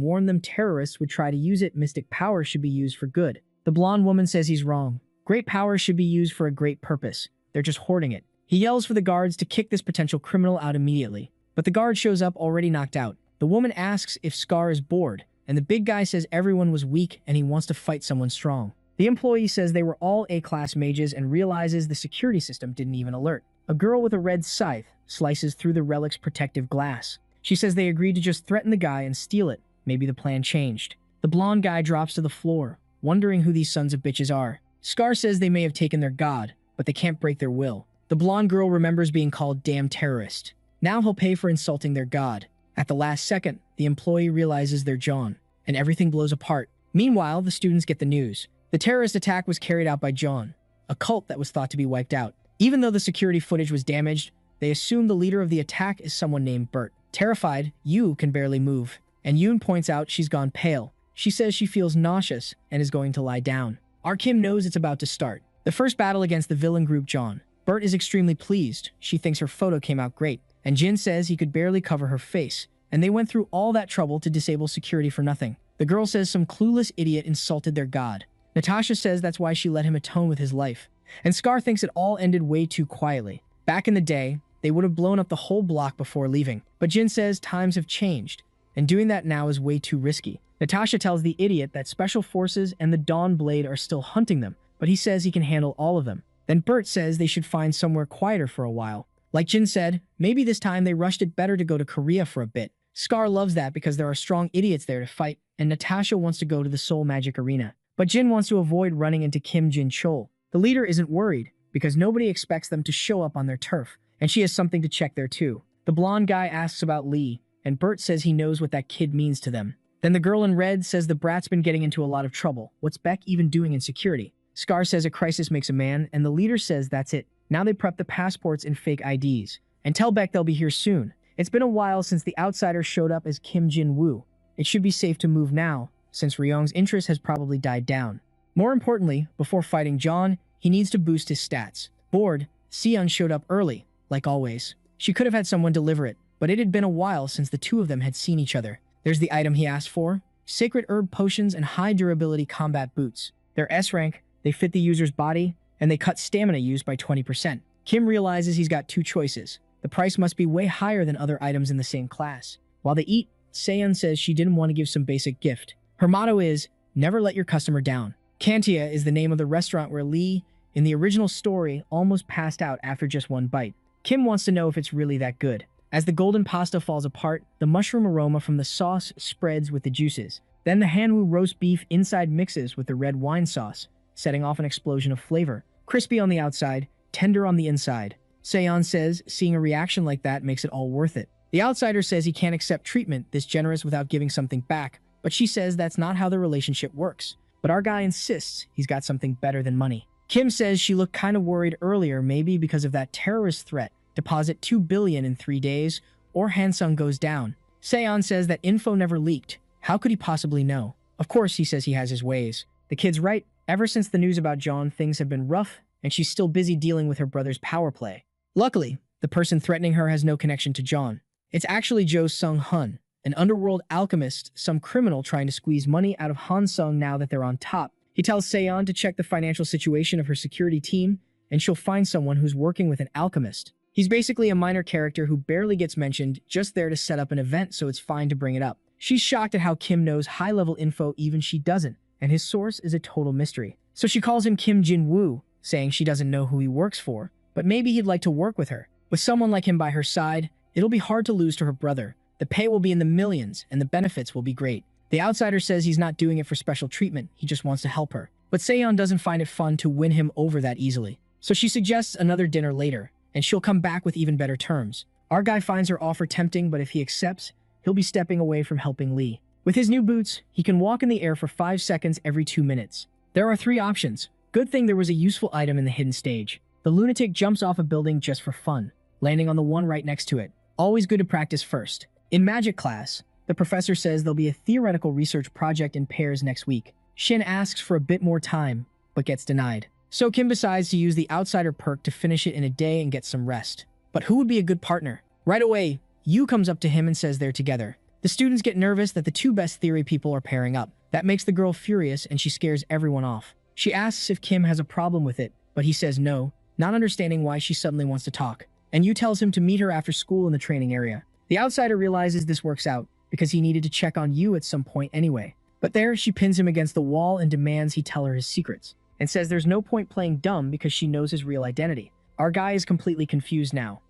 warned them terrorists would try to use it. Mystic power should be used for good. The blonde woman says he's wrong. Great power should be used for a great purpose. They're just hoarding it. He yells for the guards to kick this potential criminal out immediately, but the guard shows up already knocked out. The woman asks if Scar is bored, and the big guy says everyone was weak and he wants to fight someone strong. The employee says they were all A-class mages and realizes the security system didn't even alert. A girl with a red scythe slices through the relic's protective glass. She says they agreed to just threaten the guy and steal it. Maybe the plan changed. The blonde guy drops to the floor, wondering who these sons of bitches are. Scar says they may have taken their god, but they can't break their will. The blonde girl remembers being called damn terrorist. Now he'll pay for insulting their god. At the last second, the employee realizes they're John, and everything blows apart. Meanwhile, the students get the news. The terrorist attack was carried out by John, a cult that was thought to be wiped out. Even though the security footage was damaged, they assume the leader of the attack is someone named Bert. Terrified, Yu can barely move, and Yoon points out she's gone pale. She says she feels nauseous and is going to lie down. Our Kim knows it's about to start. The first battle against the villain group John. Bert is extremely pleased. She thinks her photo came out great. And Jin says he could barely cover her face. And they went through all that trouble to disable security for nothing. The girl says some clueless idiot insulted their god. Natasha says that's why she let him atone with his life. And Scar thinks it all ended way too quietly. Back in the day, they would have blown up the whole block before leaving. But Jin says times have changed, and doing that now is way too risky. Natasha tells the idiot that Special Forces and the Dawn Blade are still hunting them, but he says he can handle all of them. Then Bert says they should find somewhere quieter for a while. Like Jin said, maybe this time they rushed it better to go to Korea for a bit. Scar loves that because there are strong idiots there to fight, and Natasha wants to go to the Soul Magic Arena. But Jin wants to avoid running into Kim Jin-chol. The leader isn't worried, because nobody expects them to show up on their turf, and she has something to check there too. The blonde guy asks about Lee, and Bert says he knows what that kid means to them. Then the girl in red says the brat's been getting into a lot of trouble. What's Beck even doing in security? Scar says a crisis makes a man, and the leader says that's it. Now they prep the passports and fake IDs, and tell Beck they'll be here soon. It's been a while since the outsider showed up as Kim Jin-woo. It should be safe to move now, since Ryong's interest has probably died down. More importantly, before fighting John, he needs to boost his stats. Bored, Seon showed up early, like always. She could have had someone deliver it, but it had been a while since the two of them had seen each other. There's the item he asked for: sacred herb potions and high durability combat boots. They're S rank, they fit the user's body, and they cut stamina use by 20%. Kim realizes he's got two choices: The price must be way higher than other items in the same class. While they eat, Seon says she didn't want to give some basic gift. Her motto is, never let your customer down. Kantia is the name of the restaurant where Lee, in the original story, almost passed out after just one bite. Kim wants to know if it's really that good. As the golden pasta falls apart, the mushroom aroma from the sauce spreads with the juices. Then the Hanwoo roast beef inside mixes with the red wine sauce, setting off an explosion of flavor. Crispy on the outside, tender on the inside. Seon says seeing a reaction like that makes it all worth it. The outsider says he can't accept treatment this generous without giving something back, but she says that's not how the relationship works. But our guy insists he's got something better than money. Kim says she looked kind of worried earlier, maybe because of that terrorist threat. Deposit 2 billion in 3 days, or Hansung goes down. Seon says that info never leaked. How could he possibly know? Of course, he says he has his ways. The kid's right. Ever since the news about John, things have been rough, and she's still busy dealing with her brother's power play. Luckily, the person threatening her has no connection to John. It's actually Jo Sung-hun, an underworld alchemist, some criminal trying to squeeze money out of Hansung now that they're on top. He tells Seon to check the financial situation of her security team, and she'll find someone who's working with an alchemist. He's basically a minor character who barely gets mentioned, just there to set up an event, so it's fine to bring it up. She's shocked at how Kim knows high-level info even she doesn't, and his source is a total mystery. So she calls him Kim Jin-woo, saying she doesn't know who he works for, but maybe he'd like to work with her. With someone like him by her side, it'll be hard to lose to her brother. The pay will be in the millions, and the benefits will be great. The outsider says he's not doing it for special treatment, he just wants to help her. But Seon doesn't find it fun to win him over that easily. So she suggests another dinner later, and she'll come back with even better terms. Our guy finds her offer tempting, but if he accepts, he'll be stepping away from helping Lee. With his new boots, he can walk in the air for 5 seconds every 2 minutes. There are 3 options. Good thing there was a useful item in the hidden stage. The lunatic jumps off a building just for fun, landing on the one right next to it. Always good to practice first. In magic class, the professor says there'll be a theoretical research project in pairs next week. Shin asks for a bit more time, but gets denied. So Kim decides to use the outsider perk to finish it in a day and get some rest. But who would be a good partner? Right away, Yu comes up to him and says they're together. The students get nervous that the 2 best theory people are pairing up. That makes the girl furious and she scares everyone off. She asks if Kim has a problem with it, but he says no, not understanding why she suddenly wants to talk. And Yu tells him to meet her after school in the training area. The outsider realizes this works out because he needed to check on Yu at some point anyway. But there, she pins him against the wall and demands he tell her his secrets, and says there's no point playing dumb because she knows his real identity. Our guy is completely confused now.